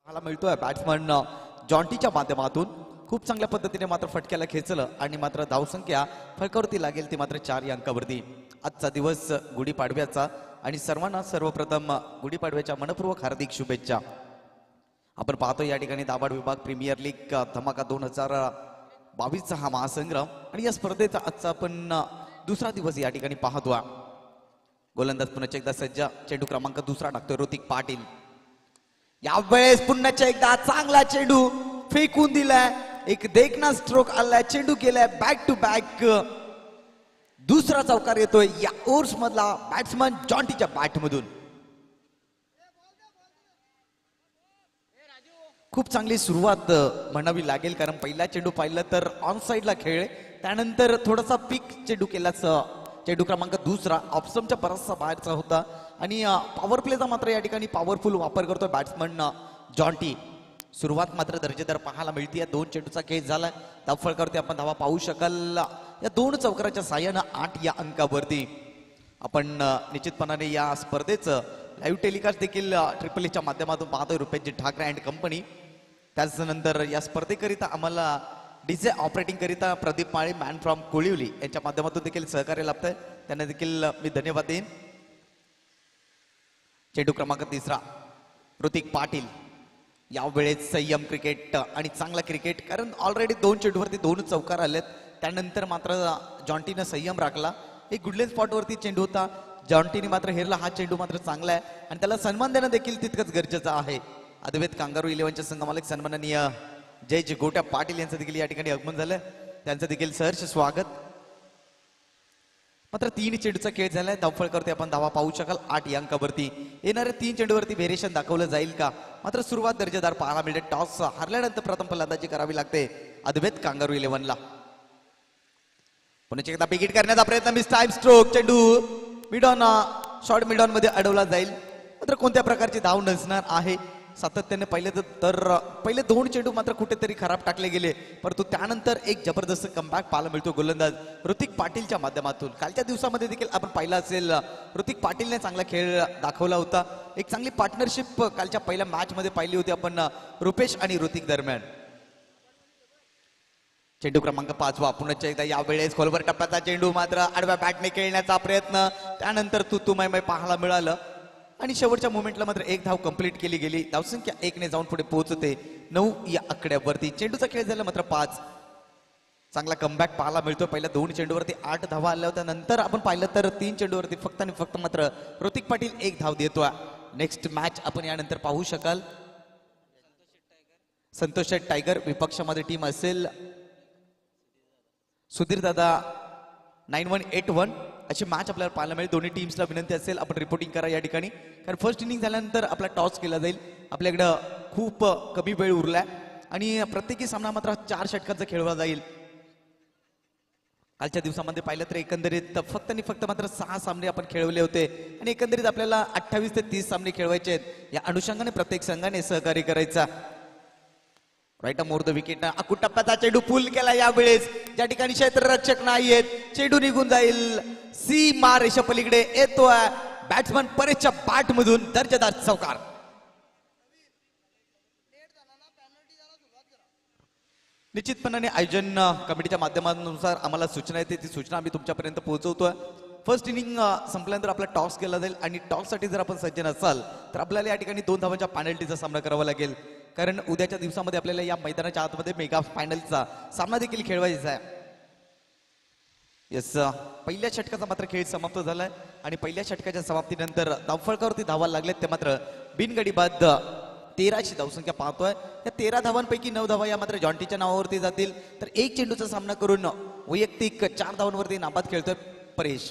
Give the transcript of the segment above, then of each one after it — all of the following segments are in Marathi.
पाहायला मिळतोय बॅट्समन जॉन्टीच्या माध्यमातून खूप चांगल्या पद्धतीने मात्र फटक्याला खेचलं आणि मात्र धावसंख्या फलकावरती लागेल ती मात्र 4 या अंकावरती. आजचा दिवस गुढीपाडव्याचा आणि सर्वांना सर्वप्रथम गुढीपाडव्याच्या मनपूर्वक हार्दिक शुभेच्छा. आपण पाहतो या ठिकाणी दाबाड विभाग प्रीमियर लीग धमाका 2022 हा महासंग्राम आणि या स्पर्धेचा आजचा आपण दुसरा दिवस या ठिकाणी पाहतो. गोलंदाज पुन्हा एकदा सज्ज, चेंडू क्रमांक दुसरा टाकतोय ऋतिक पाटील. यावेळेस पुन्हा एकदा चांगला चेंडू फेकून दिलाय, एक देखना स्ट्रोक आलाय, चेंडू केलाय बॅक टू बॅक. दुसरा चौकार येतोय या ओव्हर्स मधला बॅट्समन जॉन्टीच्या बॅट मधून. खूप चांगली सुरुवात म्हणावी लागेल, कारण पहिला चेंडू पाहिलं तर ऑन साइडला खेळ, त्यानंतर थोडासा पिक चेंडू केलाच. चेंडू क्रमांक दुसरा ऑप्शनच्या बराचसा बाहेरचा होता आणि पॉवर प्लेचा मात्र या ठिकाणी पॉवरफुल वापर करतोय बॅट्समन जॉन्टी. सुरुवात मात्र दर्जेदार पाहायला मिळते. 2 चेंडूचा खेळ झाला, धावफलकावरती आपण धावा पाहू शकाल. या 2 चौकाराच्या साह्यानं 8 या अंकावरती. आपण निश्चितपणाने या स्पर्धेचं लाईव्ह टेलिकास्ट देखील ट्रिपल एच्या माध्यमातून पाहतोय रुपेशजी ठाकरे अँड कंपनी. त्याचनंतर या स्पर्धेकरिता आम्हाला डीजे ऑपरेटिंग करिता प्रदीप माळे मॅन फ्रॉम कोळिवली यांच्या माध्यमातून देखील सहकार्य लाभतंय, त्यांना देखील मी धन्यवाद देईन. चेंडू क्रमांक तिसरा ऋतिक पाटील. यावेळेस संयम क्रिकेट आणि चांगला क्रिकेट, कारण ऑलरेडी 2 चेंडूवरती 2 चौकार आलेत. त्यानंतर मात्र जॉन्टीनं संयम राखला. एक गुडलेन स्पॉटवरती चेंडू होता, जॉन्टीने मात्र हेरला. हा चेंडू मात्र चांगला आहे आणि त्याला सन्मान देणं देखील तितकंच गरजेचं आहे. अद्वैत कांगारू 11च्या संघमालक सन्माननीय जय गोट्या पाटील यांचं देखील या ठिकाणी आगमन झालं, त्यांचं देखील सहर्ष स्वागत. मात्र 3 चेंडूचा खेळ झालाय, धावफळ करते आपण धावा पाहू शकाल 8 या अंकावरती. येणाऱ्या 3 चेंडूवरती व्हेरिएशन दाखवलं जाईल का? मात्र सुरुवात दर्जेदार पाहायला मिळते. टॉस हरल्यानंतर प्रथम फलंदाजी करावी लागते अद्वैत कांगारू 11ला. पुन्हा एकदा बिगिट करण्याचा प्रयत्न, मिस टाइम स्ट्रोक, चेंडू mid on short mid on मध्ये अडवला जाईल. मात्र कोणत्या प्रकारची धाव नसणार आहे. सातत्याने पहिले 2 चेंडू मात्र कुठेतरी खराब टाकले गेले, परंतु त्यानंतर एक जबरदस्त कमबॅक पाहायला मिळतो गोलंदाज ऋतिक पाटीलच्या माध्यमातून. कालच्या दिवसामध्ये देखील आपण पाहिलं असेल, ऋतिक पाटीलने चांगला खेळ दाखवला होता. एक चांगली पार्टनरशिप कालच्या पहिल्या मॅच मध्ये पाहिली होती आपण रुपेश आणि ऋतिक दरम्यान. चेंडू क्रमांक 5 पुन्हा एकदा यावेळेस खोलवर टप्प्याचा चेंडू, मात्र आडव्या बॅटने खेळण्याचा प्रयत्न, त्यानंतर तुतुमय पाहायला मिळालं आणि शेवटच्या मोमेंटला मात्र एक धाव कंप्लीट केली गेली. धावसंख्या 1 ने जाऊन पुढे पोहोचते 9 या आकड्यावरती. चेंडूचा खेळ झाला मात्र 5. चांगला कमबॅक पाहायला मिळतो. पहिल्या 2 चेंडूवरती 8 धावा आल्या होत्या, नंतर आपण पाहिलं तर 3 चेंडूवरती फक्त आणि फक्त मात्र ऋतिक पाटील 1 धाव देतोय. नेक्स्ट मॅच आपण यानंतर पाहू शकाल. संतोष टायगर विपक्षामध्ये टीम असेल सुधीर दादा 9181 अशी मॅच आपल्याला पाहायला मिळेल. दोन्ही टीम्सला विनंती असेल आपण रिपोर्टिंग करा या ठिकाणी, कारण फर्स्ट इनिंग झाल्यानंतर आपला टॉस केला जाईल. आपल्याकडं खूप कमी वेळ उरलाय आणि प्रत्येकी सामना मात्र 4 षटकांचा खेळला जाईल. कालच्या दिवसामध्ये पाहिलं तर एकंदरीत फक्त आणि फक्त मात्र 6 सामने आपण खेळवले होते आणि एकंदरीत आपल्याला 28 ते 30 सामने खेळवायचे आहेत. या अनुषंगाने प्रत्येक संघाने सहकार्य करायचा. राईट मोर द विकेट, टप्प्याचा चेंडू पुल केला यावेळेस, ज्या ठिकाणी क्षेत्ररक्षक नाहीयेत, चेंडू निघून जाईल. सीमा रेषा पलीकडे येतोय बॅट्समन परेशच्या बॅट मधून दर्जेदार चौकार. निश्चितपणाने आयोजन कमिटीच्या माध्यमानुसार आम्हाला सूचना येते, ती सूचना आम्ही तुमच्यापर्यंत पोहोचवतोय. फर्स्ट इनिंग संपल्यानंतर आपला टॉस केला जाईल आणि टॉस साठी जर आपण सज्ज नसाल तर आपल्याला या ठिकाणी 2 धावांच्या पेनल्टीचा सामना करावा लागेल, कारण उद्याच्या दिवसामध्ये आपल्याला या मैदानाच्या आतमध्ये मेगा फायनलचा सामना देखील खेळवायचा आहे. येस, पहिल्या षटकाचा मात्र खेळ समाप्त झालाय आणि पहिल्या षटकाच्या समाप्तीनंतर धावफलकावरती धावा लागलेत ते मात्र बिनगडी बाद 13ची धावसंख्या पाहतोय. या 13 धावांपैकी 9 धावा या मात्र जॉन्टीच्या नावावरती जातील, तर 1 चेंडूचा सामना करून वैयक्तिक 4 धावांवरती नाबाद खेळतोय परेश.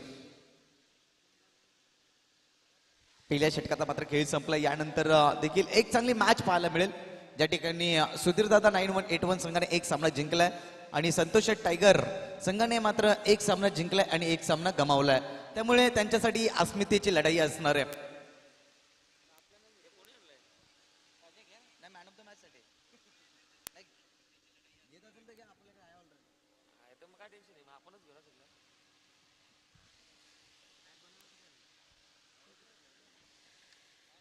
पहिल्या षटकाचा मात्र खेळ संपला. यानंतर देखील एक चांगली मॅच पाहायला मिळेल, ज्या ठिकाणी सुधीर दादा 9181 संघाने 1 सामना जिंकलाय आणि संतोष टायगर संघाने मात्र 1 सामना जिंकलाय आणि 1 सामना गमावलाय. त्यामुळे त्यांच्यासाठी अस्मितेची लढाई असणार आहे.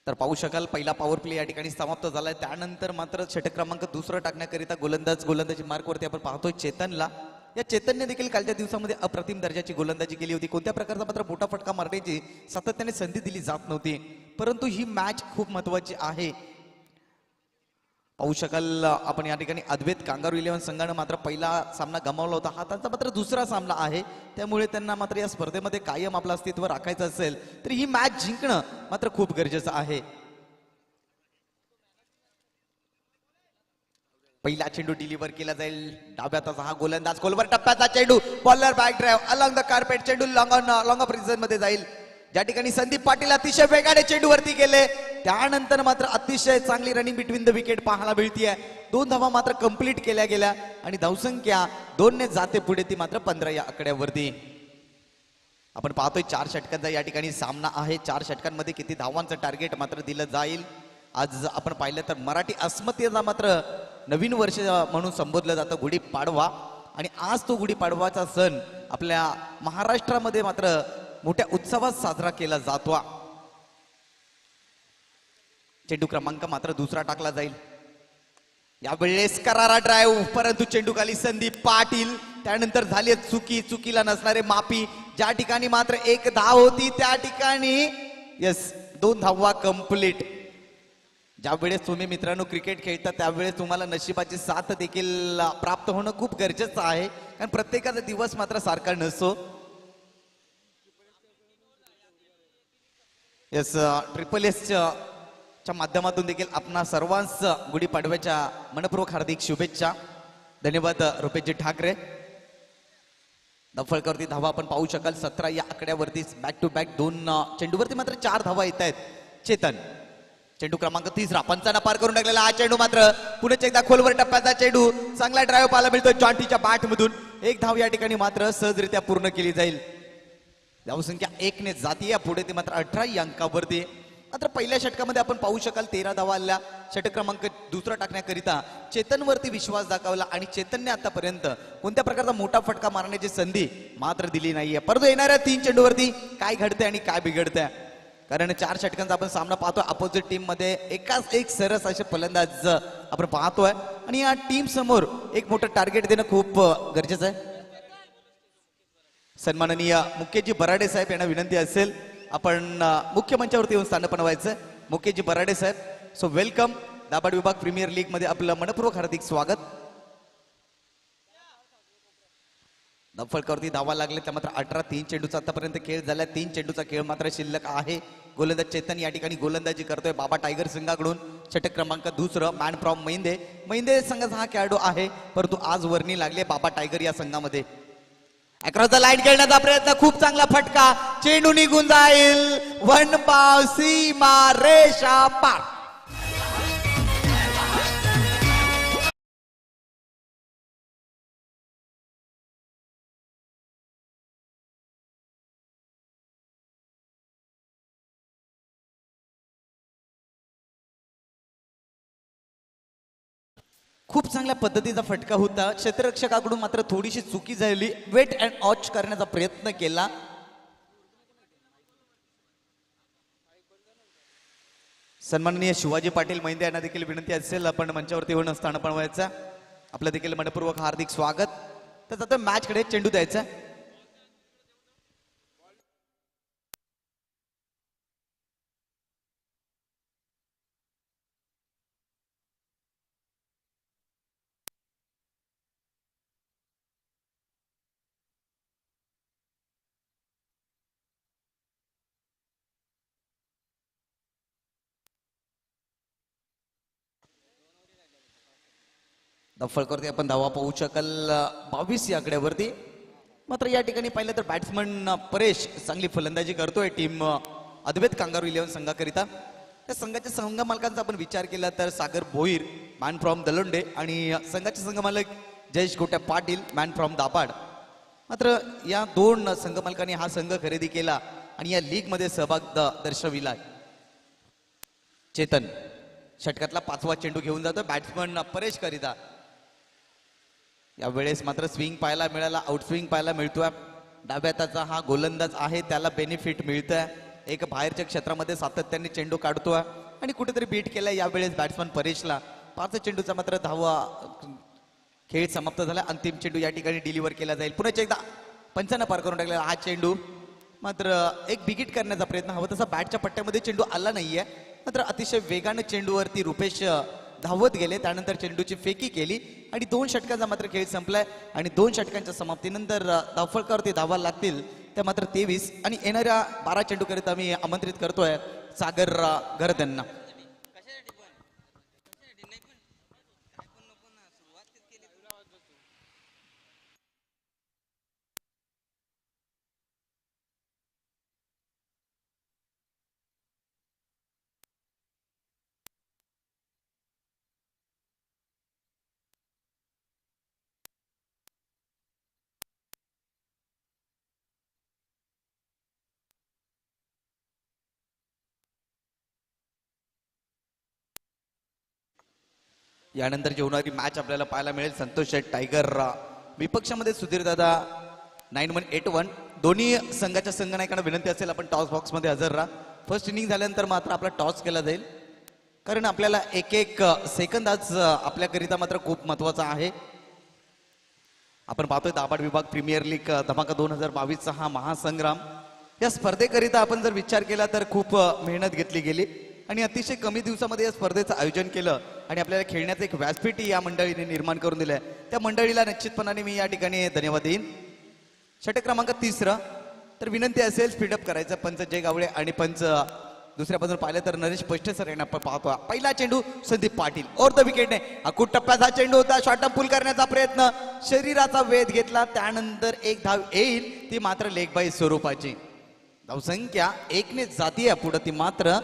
तर पाहू शकाल पहिला पॉवर प्ले या ठिकाणी समाप्त झालाय. त्यानंतर मात्र षटक क्रमांक दुसरा टाकण्याकरिता गोलंदाजी मार्कवरती आपण पाहतोय चेतनला. या चेतनने देखील कालच्या दिवसामध्ये अप्रतिम दर्जाची गोलंदाजी केली होती. कोणत्या प्रकारचा मात्र मोठा फटका मारण्याची सातत्याने संधी दिली जात नव्हती, परंतु ही मॅच खूप महत्वाची आहे. पाहू शकाल आपण या ठिकाणी अद्वैत कांगारू 11 संघानं मात्र पहिला सामना गमावला होता. हा त्यांचा मात्र दुसरा सामना आहे, त्यामुळे त्यांना मात्र या स्पर्धेमध्ये कायम आपलं अस्तित्व राखायचं असेल तर ही मॅच जिंकणं मात्र खूप गरजेचं आहे. पहिला चेंडू डिलिव्हर केला जाईल. डाव्या हाताचा हा गोलंदाज खोलवर टप्प्याचा चेंडू, bowler back drive along the carpet, चेंडू लॉंग ऑफ रिझन मध्ये जाईल. ज्या ठिकाणी संदीप पाटील अतिशय वेगाने चेंडू वरती गेले, त्यानंतर मात्र अतिशय चांगली रनिंग बिटवीन द विकेट पाहायला मिळतीये. 2 धावा मात्र कंप्लीट केल्या गेल्या आणि धावसंख्या 2 ने जाते पुढे, ती मात्र 15 या आकड्यावरती. आपण पाहतोय 4 षटकांचा या ठिकाणी सामना आहे. 4 षटकांमध्ये किती धावांचं टार्गेट मात्र दिलं जाईल. आज आपण पाहिलं तर मराठी अस्मितेचा मात्र नवीन वर्ष म्हणून संबोधलं जातं गुढीपाडवा, आणि आज तो गुढीपाडवाचा सण आपल्या महाराष्ट्रामध्ये मात्र मोठ्या उत्सवात साजरा केला जातो. चेंडू क्रमांक मात्र दुसरा टाकला जाईल. यावेळेस करारा ड्राईव्ह, परंतु चेंडू खाली संदीप पाटील. त्यानंतर झाली चुकीला नसणारे माफी. ज्या ठिकाणी मात्र 1 धाव होती त्या ठिकाणी 2 धावा कंप्लीट. ज्यावेळेस तुम्ही मित्रांनो क्रिकेट खेळता त्यावेळेस तुम्हाला नशिबाची साथ देखील प्राप्त होणं खूप गरजेचं आहे, कारण प्रत्येकाचा दिवस मात्र सारखा नसतो. ट्रिपल एस च्या माध्यमातून देखील आपणा सर्वांस गुढीपाडव्याच्या मनपूर्वक हार्दिक शुभेच्छा. धन्यवाद रुपेशजी ठाकरे. दफळकरती धावा आपण पाहू शकाल 17 या आकड्यावरती. बॅक टू बॅक 2 चेंडूवरती मात्र 4 धावा येत आहेत. चेतन चेंडू क्रमांक 3 पंचांना पार करून टाकलेला हा चेंडू मात्र पुन्हा एकदा खोलवर टप्प्याचा चेंडू, चांगला ड्राईव्ह पाहायला मिळतो जॉन्टीच्या बॅट मधून. 1 धाव या ठिकाणी मात्र सहजरित्या पूर्ण केली जाईल. धावसंख्या 1 ने जाती या पुढे, ती मात्र 18 या अंकावरती. मात्र पहिल्या षटकामध्ये आपण पाहू शकाल 13 धावा आल्या. षटक क्रमांक दुसरा टाकण्याकरिता चेतनवरती विश्वास दाखवला आणि चेतनने आतापर्यंत कोणत्या प्रकारचा मोठा फटका मारण्याची संधी मात्र दिली नाहीये. परंतु येणाऱ्या 3 चेंडूवरती काय घडतंय आणि काय बिघडतंय, कारण 4 षटकांचा आपण सामना पाहतोय. अपोजिट टीम मध्ये एकाच एक सरस असे फलंदाज आपण पाहतोय आणि या टीम समोर एक मोठं टार्गेट देणं खूप गरजेचं आहे. सन्माननीय मुकेशजी बराडे साहेब यांना विनंती असेल आपण मुख्य मंचावरती येऊन स्थान बनवायचं. मुकेशजी बराडे साहेब, सो वेलकम. दाभाड विभाग प्रीमियर लीग मध्ये आपलं मनपूर्वक हार्दिक स्वागत. दफळकरती धावा लागले त्या मात्र 18. 3 चेंडूचा आतापर्यंत खेळ झाला. 3 चेंडूचा खेळ मात्र शिल्लक आहे. गोलंदाज चेतन या ठिकाणी गोलंदाजी करतोय बाबा टायगर संघाकडून. षटक क्रमांक 2 मॅन फ्रॉम महिंदे संघाचा हा खेळाडू आहे, परंतु आज वर्णी लागले बाबा टायगर या संघामध्ये. अक्रॉस द लाईन खेळण्याचा प्रयत्न, खूप चांगला फटका, चेंडू निघून जाईल. 1 बाव सीमा रेषा पार. खूप चांगल्या पद्धतीचा फटका होता. क्षेत्ररक्षकाकडून मात्र थोडीशी चुकी झाली. वेट अँड वॉच करण्याचा प्रयत्न केला. सन्माननीय शिवाजी पाटील महिंदे यांना देखील विनंती असेल आपण मंचावरती येऊन स्थान बनवायचं. आपलं देखील मनपूर्वक हार्दिक स्वागत. तर आता मॅच कडे चेंडू द्यायचा. दफळकरती आपण धावा पाहू शकाल 22 या आकड्यावरती. मात्र या ठिकाणी पाहिलं तर बॅट्समन परेश चांगली फलंदाजी करतोय टीम अद्वैत कांगारू 11 संघाकरिता. त्या संघाच्या संघ मालकांचा आपण विचार केला तर सागर भोईर मॅन फ्रॉम दलोंडे आणि संघाचे संघ मालक जयेश गोट्या पाटील मॅन फ्रॉम दाभाड. मात्र या 2 संघ मालकांनी हा संघ खरेदी केला आणि या लीग मध्ये सहभाग दर्शविला. चेतन षटकातला 5वा चेंडू घेऊन जातो बॅट्समन परेश करिता. यावेळेस मात्र स्विंग पाहायला मिळाला, आउट स्विंग पाहायला मिळतोय. डाव्या हाताचा हा गोलंदाज आहे, त्याला बेनिफिट मिळतंय. एक बाहेरच्या क्षेत्रामध्ये सातत्याने चेंडू काढतोय आणि कुठेतरी बीट केलाय यावेळेस बॅट्समन परेशला. पाच चेंडूचा मात्र धावा खेळ समाप्त झाला. अंतिम चेंडू या ठिकाणी डिलिव्हर केला जाईल. पुन्हा एकदा पंचांना पार करून टाकलेला हा चेंडू मात्र एक बिगिट करण्याचा प्रयत्न हवा तसा बॅटच्या पट्ट्यामध्ये चेंडू आला नाहीये. मात्र अतिशय वेगानं चेंडूवरती रुपेश धावत गेले. त्यानंतर चेंडूची फेकी केली आणि 2 षटकांचा मात्र खेळ संपलाय आणि 2 षटकांच्या समाप्तीनंतर धावफलकावरती धावा लागतील त्या मात्र 23 आणि येणाऱ्या 12 चेंडूकरिता मी आमंत्रित करतोय सागर गरदंना. यानंतर जेवणारी मॅच आपल्याला पाहायला मिळेल. संतोष शेठ टायगर विपक्षामध्ये सुधीर दादा 9181. दोन्ही संघाच्या संघनायकांना विनंती असेल आपण टॉस बॉक्समध्ये हजर राहा. फर्स्ट इनिंग झाल्यानंतर मात्र आपला टॉस केला जाईल कारण आपल्याला एक एक सेकंद आज आपल्याकरिता मात्र खूप महत्वाचा आहे. आपण पाहतोय दाबाड विभाग प्रीमियर लीग धमाका 2022चा हा महासंग्राम. या स्पर्धेकरिता आपण जर विचार केला तर खूप मेहनत घेतली गेली आणि अतिशय कमी दिवसामध्ये या स्पर्धेचं आयोजन केलं आणि आपल्याला खेळण्याचं एक व्यासपीठ या मंडळीने निर्माण करून दिलंय. त्या मंडळीला निश्चितपणाने मी या ठिकाणी धन्यवाद देईन. षटक क्रमांक 3 तर विनंती असेल स्पीडअप करायचं. पंच जय गावडे आणि पंच दुसऱ्या बाजूला पाहिलं तर नरेश पष्टे सर यांना पाहतो. पहिला चेंडू Sandeep Patil or the विकेटने Akut टप्प्याचा चेंडू होता. शॉर्ट पूल करण्याचा प्रयत्न शरीराचा वेध घेतला त्यानंतर एक धाव येईल ती मात्र लेग बाय स्वरूपाची. धावसंख्या 1ने जातीय पुढे ती मात्र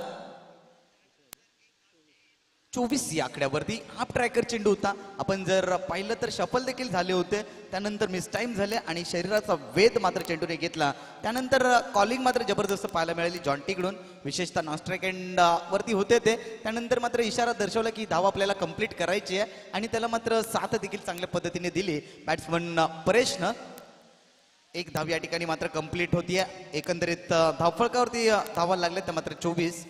24 या आकड्यावरती. हाफ ट्रॅकर चेंडू होता. आपण जर पाहिलं तर शफल देखील झाले होते त्यानंतर मिस टाइम झाले आणि शरीराचा वेध मात्र चेंडूने घेतला. त्यानंतर कॉलिंग मात्र जबरदस्त पाहायला मिळाली जॉन्टीकडून विशेषतः नॉन स्ट्राईक एंड वरती होते ते. त्यानंतर मात्र इशारा दर्शवला की धाव आपल्याला कंप्लीट करायची आहे आणि त्याला मात्र साथ देखील चांगल्या पद्धतीने दिली बॅट्समन परेशनं. एक धाव या ठिकाणी मात्र कंप्लीट होतीये. एकंदरीत धावफलकावरती धावा लागल्या त्या मात्र 24.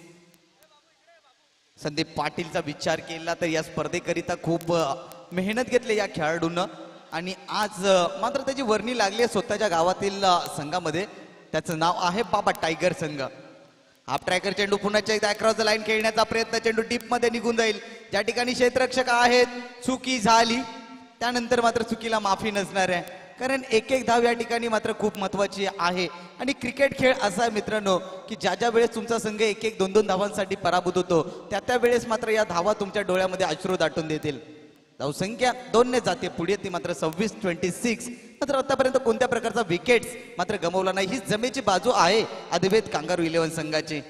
संदीप पाटीलचा विचार केला तर या स्पर्धेकरिता खूप मेहनत घेतली या खेळाडूंना आणि आज मात्र त्याची वर्णी लागली आहे स्वतःच्या गावातील संघामध्ये. त्याचं नाव आहे बाबा टायगर संघ. हाफ ट्रॅकर चेंडू पुन्हा एकदा अक्रॉस द लाईन खेळण्याचा प्रयत्न. चेंडू डीप मध्ये निघून जाईल. ज्या ठिकाणी क्षेत्ररक्षक आहेत चुकी झाली त्यानंतर मात्र चुकीला माफी नसणार आहे कारण एक एक धाव या ठिकाणी मात्र खूप महत्वाची आहे. आणि क्रिकेट खेळ असा आहे मित्रांनो की ज्या ज्या वेळेस तुमचा संघ 1-1 2-2 धावांसाठी पराभूत होतो त्या वेळेस मात्र या धावा तुमच्या डोळ्यामध्ये अश्रू दाटून देतील. धावसंख्या 2ने जाते पुढे ती मात्र 26-26. मात्र आतापर्यंत कोणत्या प्रकारचा विकेट्स मात्र गमावला नाही. ही जमेची बाजू आहे आदिवेद कांगारू 11 संघाची.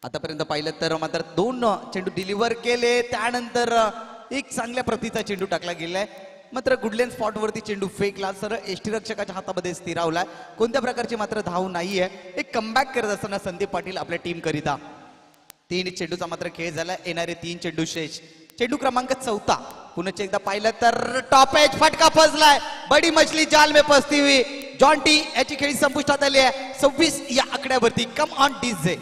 आतापर्यंत पाहिलं तर मात्र 2 चेंडू डिलिव्हर केले त्यानंतर एक चांगल्या प्रतीचा चेंडू टाकला गेलाय. मात्र गुडलेन स्पॉट वरती चेंडू फेकला सरळ यष्टीरक्षकाच्या हातामध्ये स्थिरावला. कोणत्या प्रकारची मात्र धाव नाहीये. एक कमबॅक करत असताना संदीप पाटील आपल्या टीम करिता 3 चेंडूचा मात्र खेळ झाला. येणारे 3 चेंडू शेष. चेंडू क्रमांक 4 पुन्हा एकदा पाहिलं तर टॉप एज फटका फसलाय. बडी मछली जाल में फसती हुई जॉन्टी याची खेळी संपुष्टात आली आहे 26 या आकड्यावरती. कम ऑन डीजे.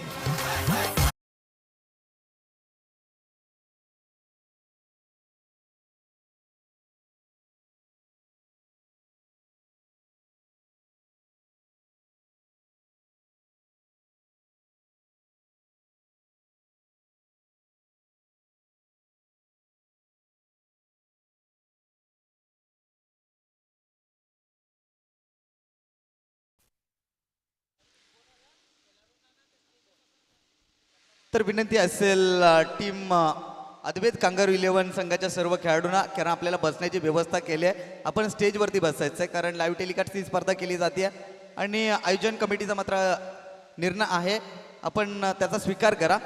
तर विनंती असेल टीम अद्वैत कांगारू 11 संघाच्या सर्व खेळाडूंना कारण आपल्याला बसण्याची व्यवस्था केली आहे. आपण स्टेजवरती बसायचं आहे कारण लाईव्ह टेलिकास्टची स्पर्धा केली जाते आणि आयोजन कमिटीचा मात्र निर्णय आहे आपण त्याचा स्वीकार करा.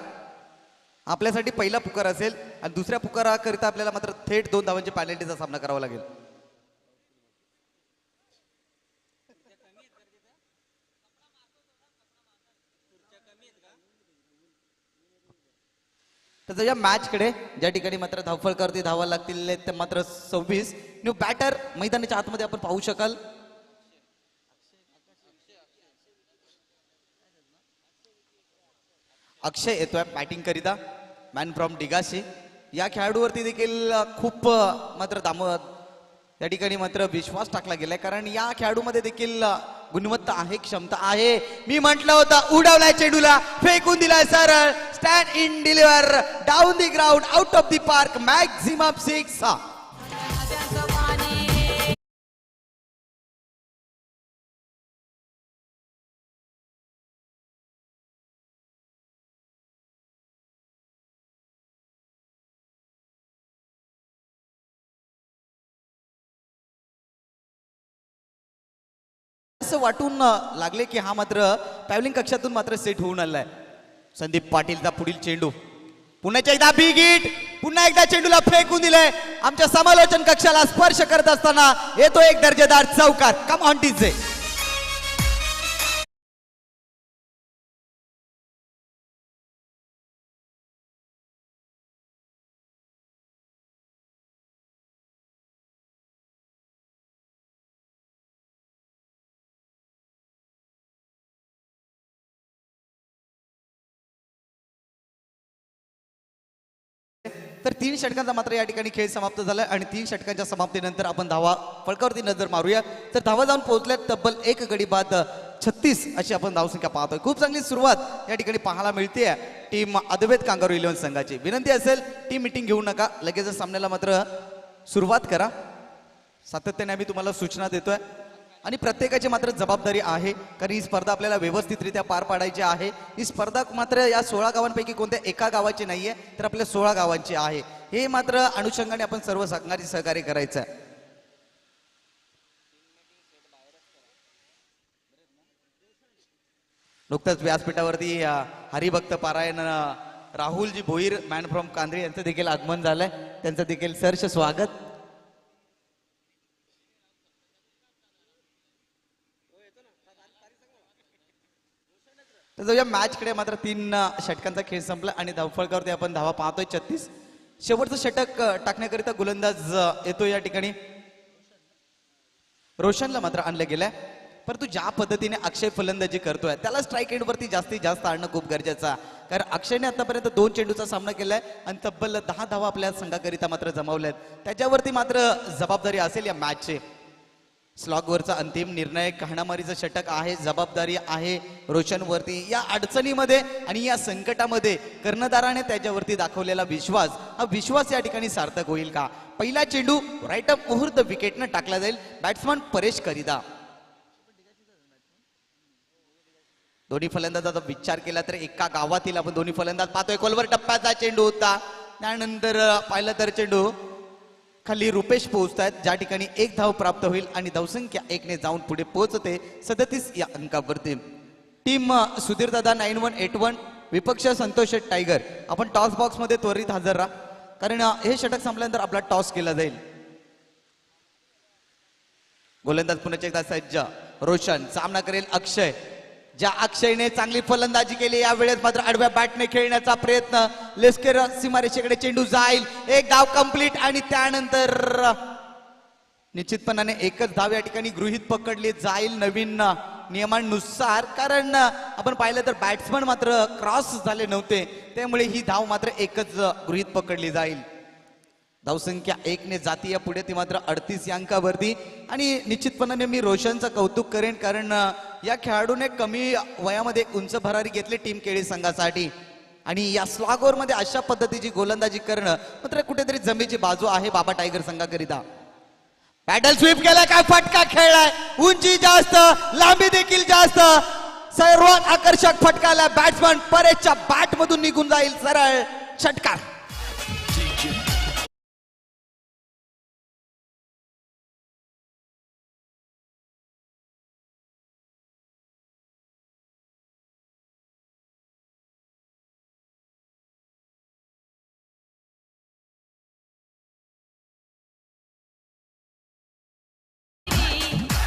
आपल्यासाठी पहिला पुकार असेल आणि दुसऱ्या पुकाराकरिता आपल्याला मात्र थेट 2 धावांची पॅनल्टीचा सामना करावा लागेल. तर या मॅच कडे ज्या ठिकाणी मात्र धावफलकावरती धावा लागतील ते मात्र 26. न्यू बॅटर मैदानाच्या आतमध्ये आपण पाहू शकाल. अक्षय येतोय बॅटिंग करिता, मॅन फ्रॉम डिगाशी. या खेळाडूवरती देखील खूप मात्र या ठिकाणी मात्र विश्वास टाकला गेलाय, कारण या खेळाडूमध्ये देखील गुणवत्ता आहे, क्षमता आहे. मी म्हटलं होतं उडवलाय चेंडूला, फेकून दिलाय सरळ, stand in deliver down the ground out of the park, maximum 6. असं वाटून लागले की हा मात्र पॅव्हलिंग कक्षातून मात्र सेट होऊन आलाय. संदीप पाटीलचा पुढील चेंडू, पुन्हा एकदा बिग हिट, पुन्हा एकदा चेंडूला फेकून दिलंय. आमच्या समालोचन कक्षाला स्पर्श करत असताना येतो एक दर्जेदार चौकार. Come on TJ. तर 3 षटकांचा मात्र या ठिकाणी खेळ समाप्त झाला आणि 3 षटकांच्या समाप्तीनंतर आपण धावा फलकावरती नजर मारूया. तर धावा जाऊन पोहोचल्यात तब्बल 1 गडी बाद 36 अशी आपण धावसंख्या पाहतोय. खूप चांगली सुरुवात या ठिकाणी पाहायला मिळते टीम अद्वैत कांगारू 11 संघाची. विनंती असेल टीम मीटिंग घेऊ नका, लगेच सामन्याला मात्र सुरुवात करा. सातत्याने आम्ही तुम्हाला सूचना देतोय आणि प्रत्येकाची मात्र जबाबदारी आहे, कारण ही स्पर्धा आपल्याला व्यवस्थितरित्या पार पाडायची आहे. ही स्पर्धा मात्र या 16 गावांपैकी कोणत्या एका गावाची नाहीये, तर आपल्या 16 गावांची आहे. हे मात्र अनुषंगाने आपण सर्व संघांची सहकार्य करायचं आहे. नुकतंच व्यासपीठावरती हरिभक्त पारायण राहुलजी भोईर मॅन फ्रॉम कांद्रे यांचं देखील आगमन झालंय. त्यांचं देखील सहर्ष स्वागत. तर या मॅच कडे मात्र 3 षटकांचा खेळ संपला आणि धावफलकावरती आपण धावा पाहतोय 36. शेवटचं षटक टाकण्याकरिता गोलंदाज येतो या ठिकाणी रोशनला मात्र आणलं गेलंय. परंतु ज्या पद्धतीने अक्षय फलंदाजी करतोय त्याला स्ट्राईक एंड वरती जास्तीत जास्त आणणं खूप गरजेचं आहे, कारण अक्षयने आतापर्यंत 2 चेंडूचा सामना केलाय आणि तब्बल 10 धावा आपल्या संघाकरिता मात्र जमावल्यात. त्याच्यावरती मात्र जबाबदारी असेल या मॅचची. स्लॉगवरचा अंतिम निर्णायक हाणामारीचं षटक आहे, जबाबदारी आहे रोशनवरती. या अडचणीमध्ये आणि या संकटामध्ये कर्णधाराने त्याच्यावरती दाखवलेला विश्वास, हा विश्वास या ठिकाणी सार्थक होईल का? पहिला चेंडू राईट अप मुहूर्त विकेटनं टाकला जाईल. बॅट्समन परेश करिदा. दोन्ही फलंदाजाचा विचार केला तर एका गावातील आपण दोन्ही फलंदाज पाहतोय. खोलवर टप्प्याचा चेंडू होता, त्यानंतर पाहिलं तर चेंडू खाली रुपेश पोहोचतायत, ज्या ठिकाणी 1 धाव प्राप्त होईल आणि धावसंख्या 1 ने जाऊन पुढे पोहोचते 37 या अंकावरती. टीम सुधीर दादा 9181, विपक्ष संतोष टायगर. आपण टॉस बॉक्स मध्ये त्वरित हजर राहा, कारण हे षटक संपल्यानंतर आपला टॉस केला जाईल. गोलंदाज पुन्हा एकदा सज्ज. रोशन सामना करेल अक्षय. ज्या अक्षयने चांगली फलंदाजी केली, यावेळेस मात्र आडव्या बॅटने खेळण्याचा प्रयत्न. लेस्केर सीमारेषेकडे चेंडू जाईल, 1 धाव कंप्लीट आणि त्यानंतर निश्चितपणाने 1च धाव या ठिकाणी गृहीत पकडली जाईल नवीन नियमांनुसार, कारण आपण पाहिलं तर बॅट्समन मात्र क्रॉस झाले नव्हते, त्यामुळे ही धाव मात्र 1च गृहीत पकडली जाईल. धावसंख्या 1 ने जाती या पुढे ती मात्र 38 या अंकावरती. आणि निश्चितपणाने मी रोशनचं कौतुक करेन, कारण या खेळाडूने कमी वयामध्ये उंच भरारी घेतली टीम केळी संघासाठी आणि या स्लॉगवर मध्ये अशा पद्धतीची गोलंदाजी करणं मात्र कुठेतरी जमेची बाजू आहे बाबा टायगर संघाकरिता. पॅडल स्वीप केलाय, काय फटका खेळलाय, उंची जास्त, लांबी देखील जास्त, सर्वात आकर्षक फटकाला बॅट्समन परेशच्या बॅट मधून निघून जाईल सरळ षटकार.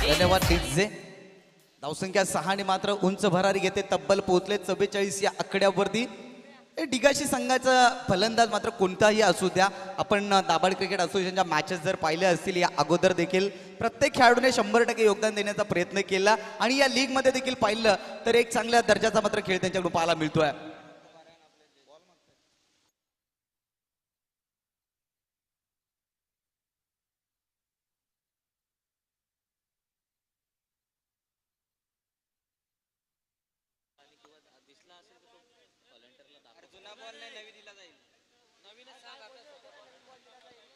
धन्यवाद डीजे. धावसंख्या 6 ने मात्र उंच भरारी घेते, तब्बल पोहोचले 44 या आकड्यावरती. डिगाशी संघाचा फलंदाज मात्र कोणताही असू द्या, आपण दाभाड क्रिकेट असोसिएशनच्या मॅचेस जर पाहिल्या असतील या अगोदर देखील प्रत्येक खेळाडूने 100% योगदान देण्याचा प्रयत्न केला आणि या लीग मध्ये देखील पाहिलं तर एक चांगल्या दर्जाचा मात्र खेळ त्यांच्याकडून पाहायला मिळतोय.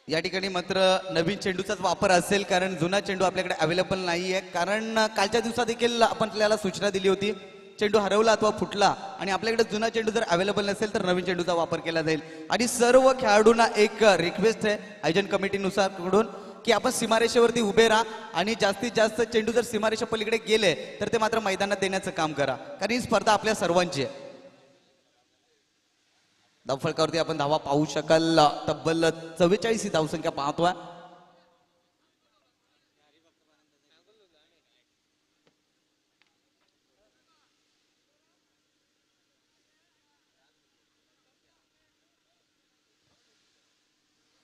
या ठिकाणी मात्र नवीन चेंडूचाच वापर असेल, कारण जुना चेंडू आपल्याकडे अवेलेबल नाहीये. कारण कालच्या दिवसात देखील आपण आपल्याला सूचना दिली होती, चेंडू हरवला अथवा फुटला आणि आपल्याकडे जुना चेंडू जर अवेलेबल नसेल तर नवीन चेंडूचा वापर केला जाईल. आणि सर्व खेळाडूंना एक रिक्वेस्ट आहे आयोजन कमिटीनुसार कडून की आपण सीमारेषेवरती उभे राहा आणि जास्तीत जास्त चेंडू जर सीमारेषे पलीकडे गेले तर ते मात्र मैदानात देण्याचं काम करा, कारण ही स्पर्धा आपल्या सर्वांची आहे. धावफलकावरती आपण धावा पाहू शकाल, तब्बल 44 ही धावसंख्या पाहतोय.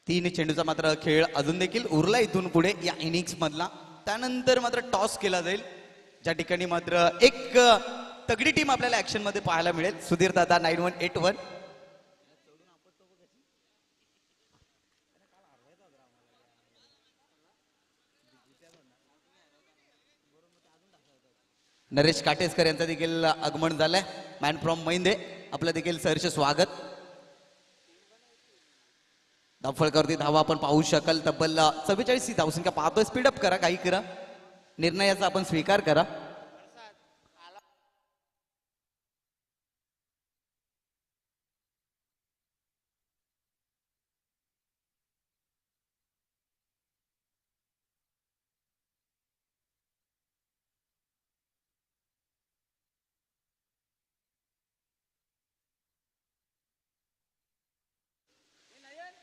तीन चेंडूचा मात्र खेळ अजून देखील उरला इथून पुढे या इनिंग्स मधला. त्यानंतर मात्र टॉस केला जाईल, ज्या ठिकाणी मात्र एक तगडी टीम आपल्याला ऍक्शन मध्ये पाहायला मिळेल. सुधीर दादा 9181. नरेश काटेसकर यांचं देखील आगमन झालंय. मॅन फ्रॉम मैंदे, आपलं देखील सहर्ष स्वागत. धावफलकावरती धावा आपण पाहू शकाल, तब्बल 44 ही धावसंख्या पाहतोय. स्पीडअप करा, काही करा, निर्णयाचा आपण स्वीकार करा.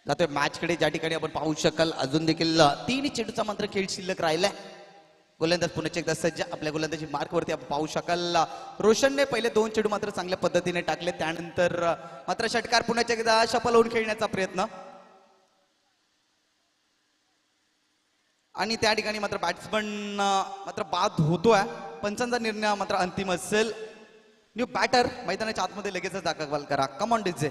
जातोय मॅच कडे, ज्या ठिकाणी आपण पाहू शकाल अजून देखील तीन चेंडूचा मात्र खेळ शिल्लक राहिलाय. गोलंदाज पुन्हा एकदा सज्ज. आपल्या गोलंदाजी मार्कवरती आपण पाहू शकाल रोशनने पहिले दोन चेंडू मात्र चांगल्या पद्धतीने टाकले, त्यानंतर मात्र षटकार पुन्हा एकदा शफल होऊन खेळण्याचा प्रयत्न. आणि त्या ठिकाणी मात्र बॅट्समन मात्र बाद होतोय. पंचांचा निर्णय मात्र अंतिम असेल. न्यू बॅटर मैदानाच्या आतमध्ये लगेचच दाखल करा. कम ऑन डीजे.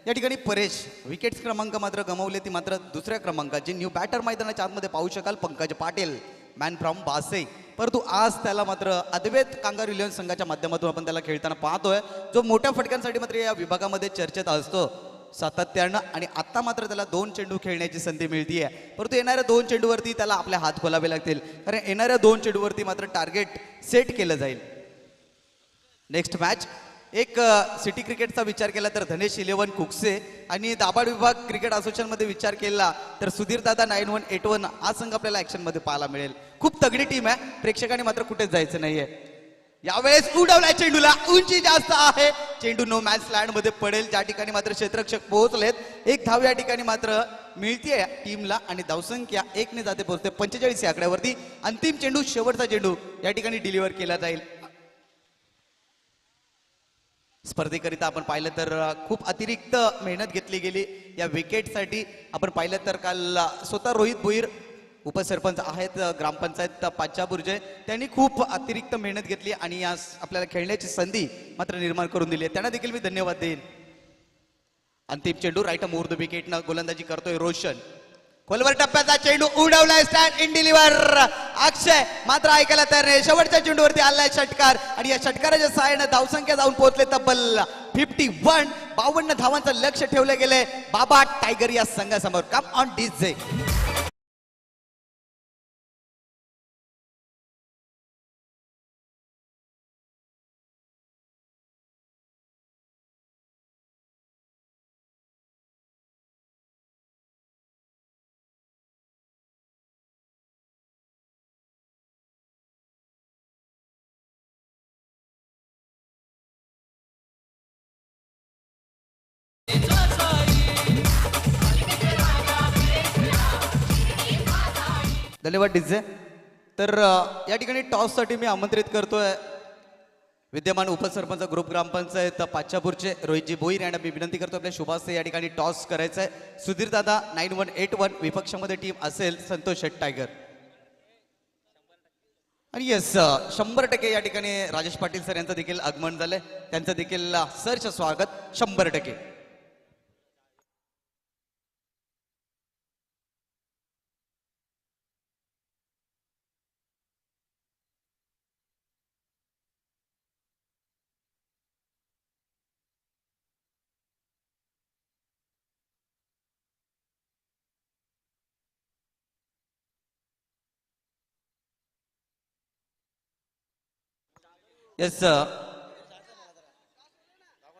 या ठिकाणी परेश विकेट्स क्रमांक मात्र गमावले, ती मात्र दुसऱ्या क्रमांकाचे न्यू बॅटर मैदानाच्या आतमध्ये पाहू शकाल पंकज पाटील, मॅन फ्रॉम बासे. परंतु आज त्याला मात्र अद्वैत कांगारू इलेव्हन संघाच्या माध्यमातून आपण त्याला खेळताना पाहतोय, जो मोठ्या फटक्यांसाठी मात्र या विभागामध्ये चर्चेत असतो सातत्यानं. आणि आता मात्र त्याला दोन चेंडू खेळण्याची संधी मिळतीये, परंतु येणाऱ्या दोन चेंडूवरती त्याला आपले हात खोलावे लागतील, कारण येणाऱ्या दोन चेंडूवरती मात्र टार्गेट सेट केलं जाईल. नेक्स्ट मॅच एक सिटी क्रिकेटचा विचार केला तर धनेश 11 कुकसे आणि दाभाड विभाग क्रिकेट असोसिएशन मध्ये विचार केला तर सुधीर दादा 9181 हा संघ आपल्याला ऍक्शन मध्ये पाहायला मिळेल. खूप तगडी टीम आहे, प्रेक्षकांनी मात्र कुठेच जायचं नाहीये. यावेळेस उडवलाय चेंडूला, उंची जास्त आहे, चेंडू नो मॅच लँड मध्ये पडेल, ज्या ठिकाणी मात्र क्षेत्ररक्षक पोहोचलेत. एक धाव या ठिकाणी मात्र मिळतीये टीमला आणि धावसंख्या 1 ने जाते पोहोचते 45 या आकड्यावरती. अंतिम चेंडू, शेवटचा चेंडू या ठिकाणी डिलिव्हर केला जाईल. स्पर्धेकरिता आपण पाहिलं तर खूप अतिरिक्त मेहनत घेतली गेली या विकेटसाठी. आपण पाहिलं तर काल स्वतः रोहित भोईर उपसरपंच आहेत ग्रामपंचायत पाचाबुर्जे, त्यांनी खूप अतिरिक्त मेहनत घेतली आणि या आपल्याला खेळण्याची संधी मात्र निर्माण करून दिली आहे, त्यांना देखील मी धन्यवाद देईन. अंतिम चेंडू राईट मोर द विकेटनं गोलंदाजी करतोय रोशन. खोलवर टप्प्याचा चेंडू उडवलाय, स्टँड इन डिलिव्हर. अक्षय मात्र ऐकायला तयार नाही, शेवटच्या चेंडूवरती आलाय षटकार आणि या षटकाराच्या सहाय्याने धावसंख्या जाऊन पोहोचले तब्बल 51. 52 धावांचं लक्ष ठेवलं गेलंय बाबा टायगर या संघासमोर. Come on DJ. धन्यवाद डीजे. तर या ठिकाणी टॉससाठी मी आमंत्रित करतोय विद्यमान उपसरपंच ग्रुप ग्रामपंचायत पाचापूरचे रोहितजी भोईर यांना मी विनंती करतो आपल्या शुभास्ते या ठिकाणी टॉस करायचा आहे. सुधीर दादा 9181 विपक्षामध्ये टीम असेल संतोष शेट टायगर. आणि येस 100% या ठिकाणी राजेश पाटील सर यांचं देखील आगमन झालंय. त्यांचं देखील सरचं स्वागत 100%. येस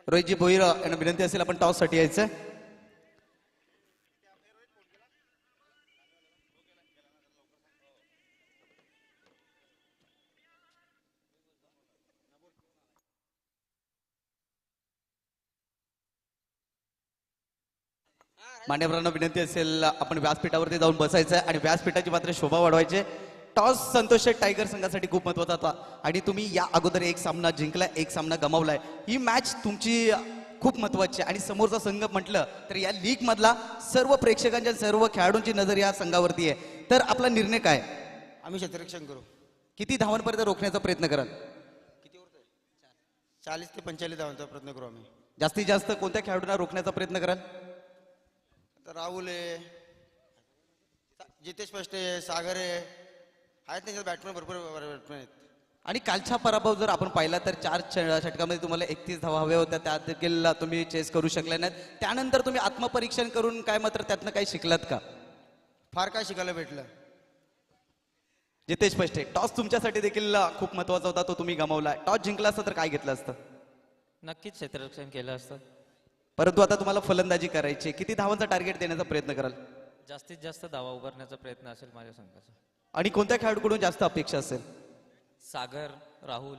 रोहितजी भोईर यांना विनंती असेल आपण टॉस साठी यायचं. मान्यवरांना विनंती असेल आपण व्यासपीठावरती जाऊन बसायचं आहे आणि व्यासपीठाची मात्र शोभा वाढवायची. टॉस संतोष शेट टायगर संघासाठी खूप महत्वाचा होता आणि तुम्ही या अगोदर एक सामना जिंकलाय एक सामना गमावलाय. ही मॅच तुमची खूप महत्वाची आणि समोरचा संघ म्हटलं तर या लीग मधला सर्व प्रेक्षकांच्या सर्व खेळाडूंची नजर या संघावरती आहे. तर आपला निर्णय काय? आम्ही क्षेत्ररक्षण करू. किती धावांपर्यंत रोखण्याचा प्रयत्न कराल? किती उरतंय? 40 ते 45 धावांचा प्रयत्न करू आम्ही. जास्तीत जास्त कोणत्या खेळाडूंना रोखण्याचा प्रयत्न कराल? तर राहुल आहे, जितेश पष्टे आहे, सागर आहे, आहेत त्याच्यात बॅट्समॅन भरपूर बॅट्समॅन आहेत. आणि कालचा पराभव जर आपण पाहिला तर 4 षटकामध्ये तुम्हाला 31 धावा हव्या होत्या, त्या देखील तुम्ही चेस करू शकले नाहीत. त्यानंतर तुम्ही आत्मपरीक्षण करून काय मात्र त्यातनं काही शिकलात का? फार काय शिकायला भेटलं. जितेश पष्टे टॉस तुमच्यासाठी देखील खूप महत्वाचा होता, तो तुम्ही गमावला. टॉस जिंकला असता तर काय घेतलं असतं? नक्कीच क्षेत्ररक्षण केलं असतं. परंतु आता तुम्हाला फलंदाजी करायची. किती धावांचा टार्गेट देण्याचा प्रयत्न कराल? जास्तीत जास्त धावा उभारण्याचा प्रयत्न असेल माझ्या संघाचा. आणि कोणत्या खेळाडूकडून जास्त अपेक्षा असेल? सागर, राहुल,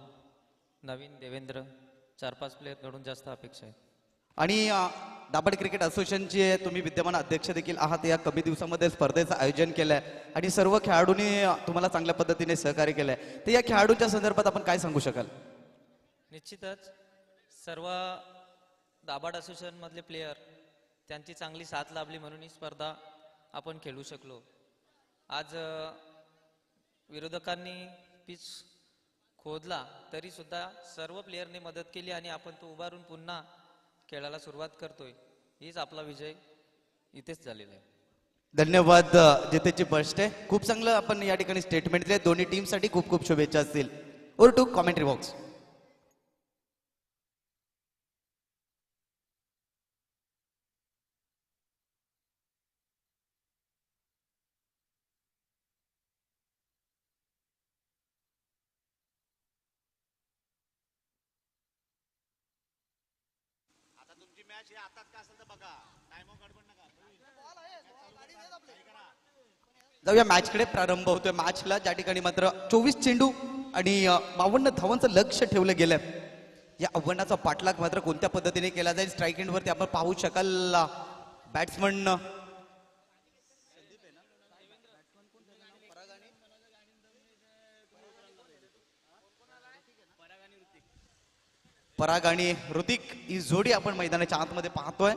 नवीन, देवेंद्र 4-5 प्लेयरकडून जास्त अपेक्षा आहे. आणि दाभाडे क्रिकेट असोसिएशनचे तुम्ही विद्यमान अध्यक्ष देखील आहात. या कमी दिवसामध्ये स्पर्धेचं आयोजन केलंय आणि सर्व खेळाडूंनी तुम्हाला चांगल्या पद्धतीने सहकार्य केलंय. तर या खेळाडूंच्या संदर्भात आपण काय सांगू शकाल? निश्चितच सर्व दाभाड असोसिएशनमधले प्लेयर त्यांची चांगली साथ लाभली म्हणून ही स्पर्धा आपण खेळू शकलो. आज विरोधकांनी पिच खोदला तरी सुद्धा सर्व प्लेयरने मदत केली आणि आपण तो उभारून पुन्हा खेळायला सुरुवात करतोय. हीच आपला विजय इथेच झालेला आहे. धन्यवाद जितेशजी पष्टे. खूप चांगलं आपण या ठिकाणी स्टेटमेंट दिले. दोन्ही टीमसाठी खूप खूप शुभेच्छा असतील. Over to commentary box. जाऊया मॅचकडे. प्रारंभ होतोय मॅचला, ज्या ठिकाणी मात्र 24 चेंडू आणि 52 धावांचं लक्ष ठेवलं गेलं. या आव्हानाचा पाठलाग मात्र कोणत्या पद्धतीने केला जाईल स्ट्राईक एंड वरती आपण पाहू शकाल. बॅट्समन पराग आणि ऋतिक ही जोडी आपण मैदानाच्या आतमध्ये पाहतोय.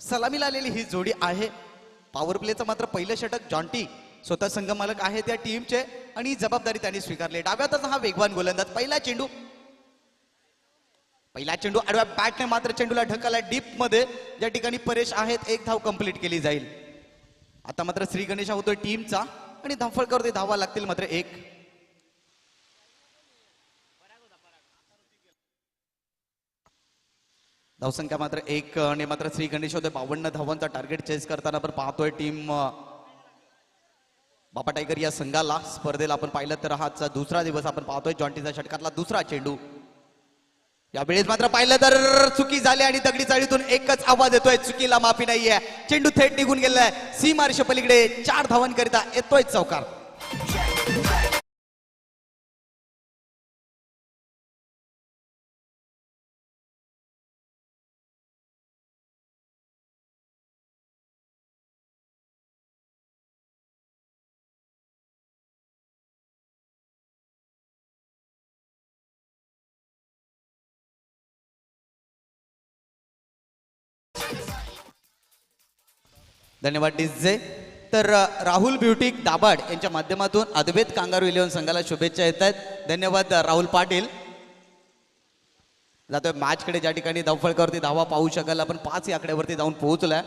सलामीला आलेली ही जोडी आहे. पॉवर प्लेचं मात्र पहिलं षटक जॉन्टी स्वतः संघ मालक आहे त्या टीमचे आणि ही जबाबदारी त्यांनी स्वीकारली. डाव्यातच हा वेगवान गोलंदाज. पहिला चेंडू आडव्या बॅटने मात्र चेंडूला ढकलला डीप मध्ये, ज्या ठिकाणी परेश आहेत. एक धाव कंप्लीट केली जाईल. आता मात्र श्री गणेश होतोय टीमचा आणि धावफलकावरती धावा लागतील मात्र एक. धावसंख्या मात्र एक आणि मात्र श्री गणेश होते 52 धावांचा टार्गेट चेस करताना आपण पाहतोय टीम बाबा टायगर या संघाला. स्पर्धेला आपण पाहिलं तर हाचा दुसरा दिवस आपण पाहतोय. जॉन्टीचा षटकातला दुसरा चेंडू. यावेळेस मात्र पाहिलं तर चुकी झाली आणि दगडी चाळीतून एकच आवाज येतोय, चुकीला माफी नाहीये. चेंडू थेट निघून गेलाय सीमारेषे पलीकडे. 4 धावांकरिता येतोय चौकार. धन्यवाद डीजे. तर राहुल ब्युटिक दाभाड यांच्या माध्यमातून अद्वैत कांगारू इलेव्हन संघाला शुभेच्छा येत आहेत. धन्यवाद राहुल पाटील. जातोय मॅचकडे, ज्या ठिकाणी धावफळकावरती धावा पाहू शकाल आपण 5 या आकड्यावरती जाऊन पोहोचलाय.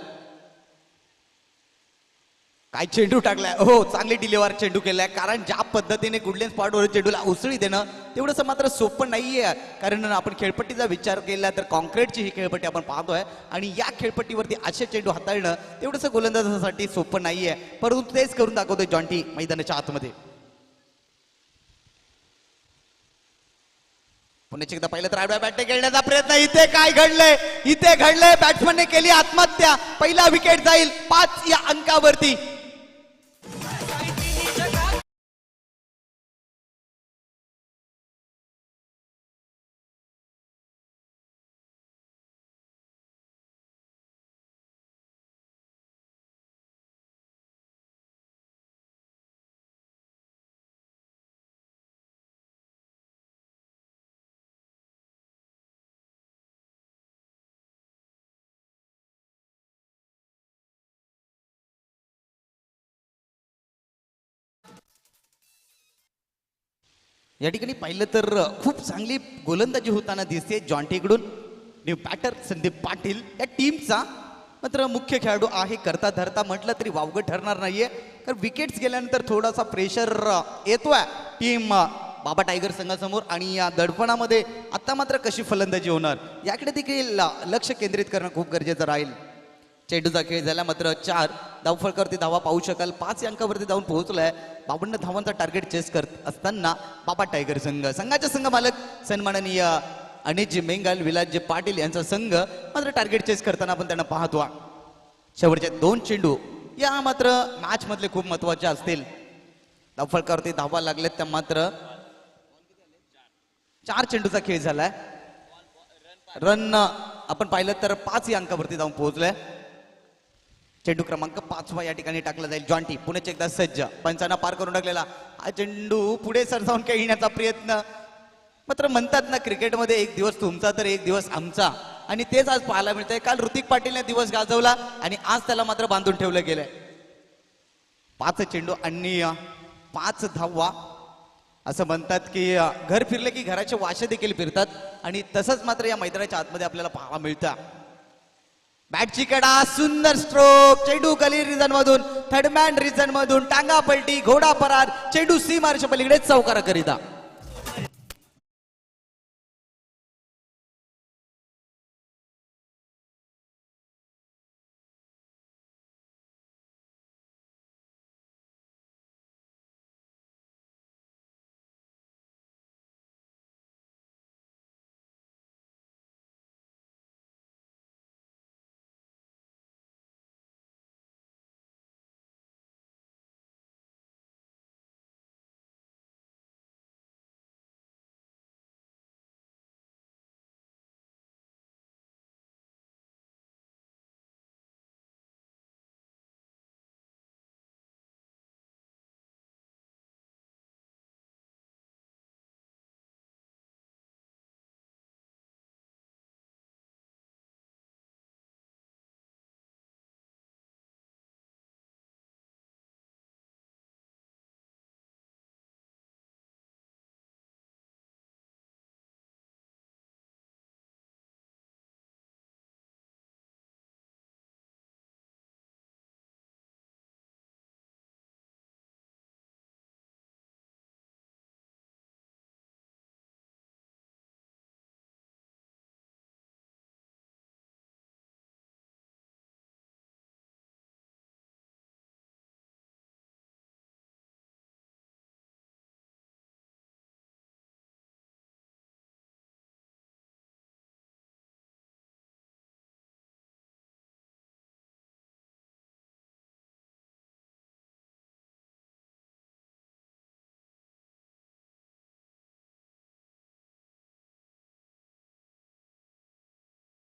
काय चेंडू टाकलाय, हो चांगली डिलिव्हर चेंडू केलाय. कारण ज्या पद्धतीने गुडलेन स्पॉटवर चेंडूला उसळी देणं तेवढंसं मात्र सोपं नाहीये. कारण आपण खेळपट्टीचा विचार केला तर कॉन्क्रीटची ही खेळपट्टी आपण पाहतोय आणि या खेळपट्टीवरती असे चेंडू हाताळणं तेवढंसं गोलंदाजासाठी सोपं नाहीये. परंतु तेच करून दाखवतोय जॉन्टी मैदानाच्या आतमध्ये. पुन्हा एकदा पाहिलं तर आडव्या बॅटने खेळण्याचा प्रयत्न. इथे काय घडलंय, इथे घडलंय बॅट्समनने केली आत्महत्या. पहिला विकेट जाईल 5 या अंकावरती. या ठिकाणी पाहिलं तर खूप चांगली गोलंदाजी होताना दिसते जॉन्टीकडून. न्यू बॅटर संदीप पाटील या टीमचा मात्र मुख्य खेळाडू आहे. करता धरता म्हटलं तरी वावगं ठरणार नाहीये. कारण विकेट्स गेल्यानंतर थोडासा प्रेशर येतोय टीम बाबा टायगर संघासमोर. आणि या दडपणामध्ये आता मात्र कशी फलंदाजी होणार याकडे देखील लक्ष केंद्रित करणं खूप गरजेचं राहील. चेंडूचा खेळ झाला मात्र 4 धावफळकावरती धावा पाहू शकाल. 5 या अंकावरती जाऊन पोहोचलाय. 52 धावांचा टार्गेट चेस करत असताना बाबा टायगर संघाचे संघ मालक सन्माननीय अनिलजी मेंगल, विलासजी पाटील यांचा संघ मात्र टार्गेट चेस करताना आपण त्यांना पाहतो. शेवटचे 2 चेंडू या मात्र मॅच मधले खूप महत्वाचे असतील. धावफळकावरती धावा लागलेत त्या मात्र 4 चेंडूचा खेळ झालाय. रन आपण पाहिलं तर 5 या अंकावरती जाऊन पोहोचलोय. चेंडू क्रमांक 5 या ठिकाणी टाकला जाईल. जॉन्टी पुन्हा एकदा सज्ज, पंचांना पार करून टाकलेला हा चेंडू पुढे सरसावून खेळण्याचा प्रयत्न. मात्र म्हणतात ना क्रिकेटमध्ये एक दिवस तुमचा तर एक दिवस आमचा, आणि तेच आज पाहायला मिळतंय. काल ऋतिक पाटीलने दिवस गाजवला आणि आज त्याला मात्र बांधून ठेवलं गेलंय. 5 चेंडू आणि 5 धावा. असं म्हणतात की घर फिरले की घराचे वाशे देखील फिरतात आणि तसंच मात्र या मैदानाच्या आतमध्ये आपल्याला पाहायला मिळतं. बॅटची कडा, सुंदर स्ट्रोक, चेंडू गली रिजन मधून, थर्डमॅन रिजन मधून, टांगा पलटी, घोडा परार, चेंडू सीमारेषा पलीकडे चौकारा करिता.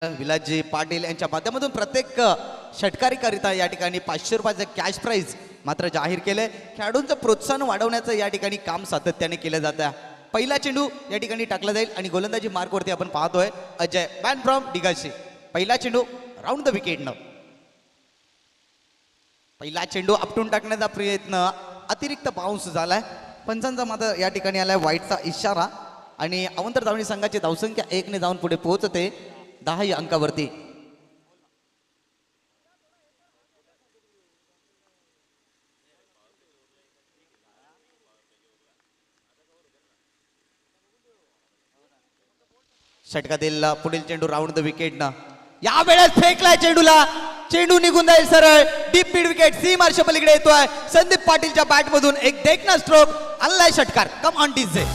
विलासजी पाटील यांच्या माध्यमातून प्रत्येक षटकारीकरिता या ठिकाणी 500 रुपयाचं कॅश प्राइज मात्र जाहीर केलंय. खेळाडूंचं प्रोत्साहन वाढवण्याचं या ठिकाणी काम सातत्याने केलं जातं. पहिला चेंडू या ठिकाणी टाकला जाईल आणि गोलंदाजी मार्कवरती आपण पाहतोय अजय मॅन फ्रॉम डिगाशी. पहिला चेंडू राऊंड द विकेट न. पहिला चेंडू आपटून टाकण्याचा प्रयत्न अतिरिक्त बाउन्स झालाय. पंचांचा मात्र या ठिकाणी आलाय वाईटचा इशारा आणि अवंतर धावणी संघाची धावसंख्या 1 ने जाऊन पुढे पोहोचते 10 या अंकावरती. षटकातील पुढील चेंडू राऊंड द विकेटनं या वेळेस फेकलाय चेंडूला. चेंडू निघून जाईल सरळ डीप मिड विकेट सीमार्श पलीकडे येतोय. संदीप पाटीलच्या बॅट मधून एक देखना स्ट्रोक आणलाय षटकार. कम ऑन डीजे.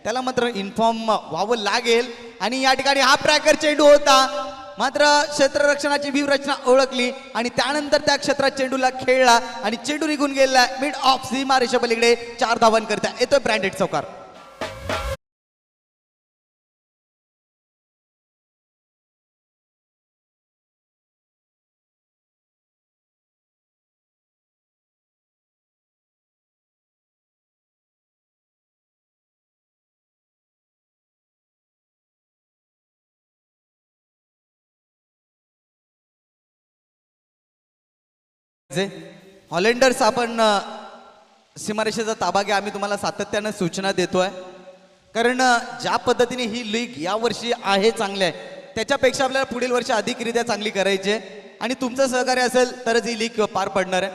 त्याला मात्र इन्फॉर्म व्हावं लागेल आणि या ठिकाणी हा ट्रॅकर चेंडू होता. मात्र क्षेत्ररक्षणाची व्यूहरचना ओळखली आणि त्यानंतर त्या क्षेत्रात चेंडूला खेळला आणि चेंडू निघून गेला मिड ऑफ सीमारेषा पलीकडे. 4 धावांकरता करता येतोय ब्रँडेड चौकार. हॉलेंडर्स आपण सीमारेषेचा ताबा घ्या. आम्ही तुम्हाला सातत्यानं सूचना देतोय कारण ज्या पद्धतीने ही लीग या वर्षी आहे चांगली आहे त्याच्यापेक्षा आपल्याला पुढील वर्षी अधिकरित्या चांगली करायची आहे आणि तुमचं सहकार्य असेल तरच ही लीग पार पडणार आहे.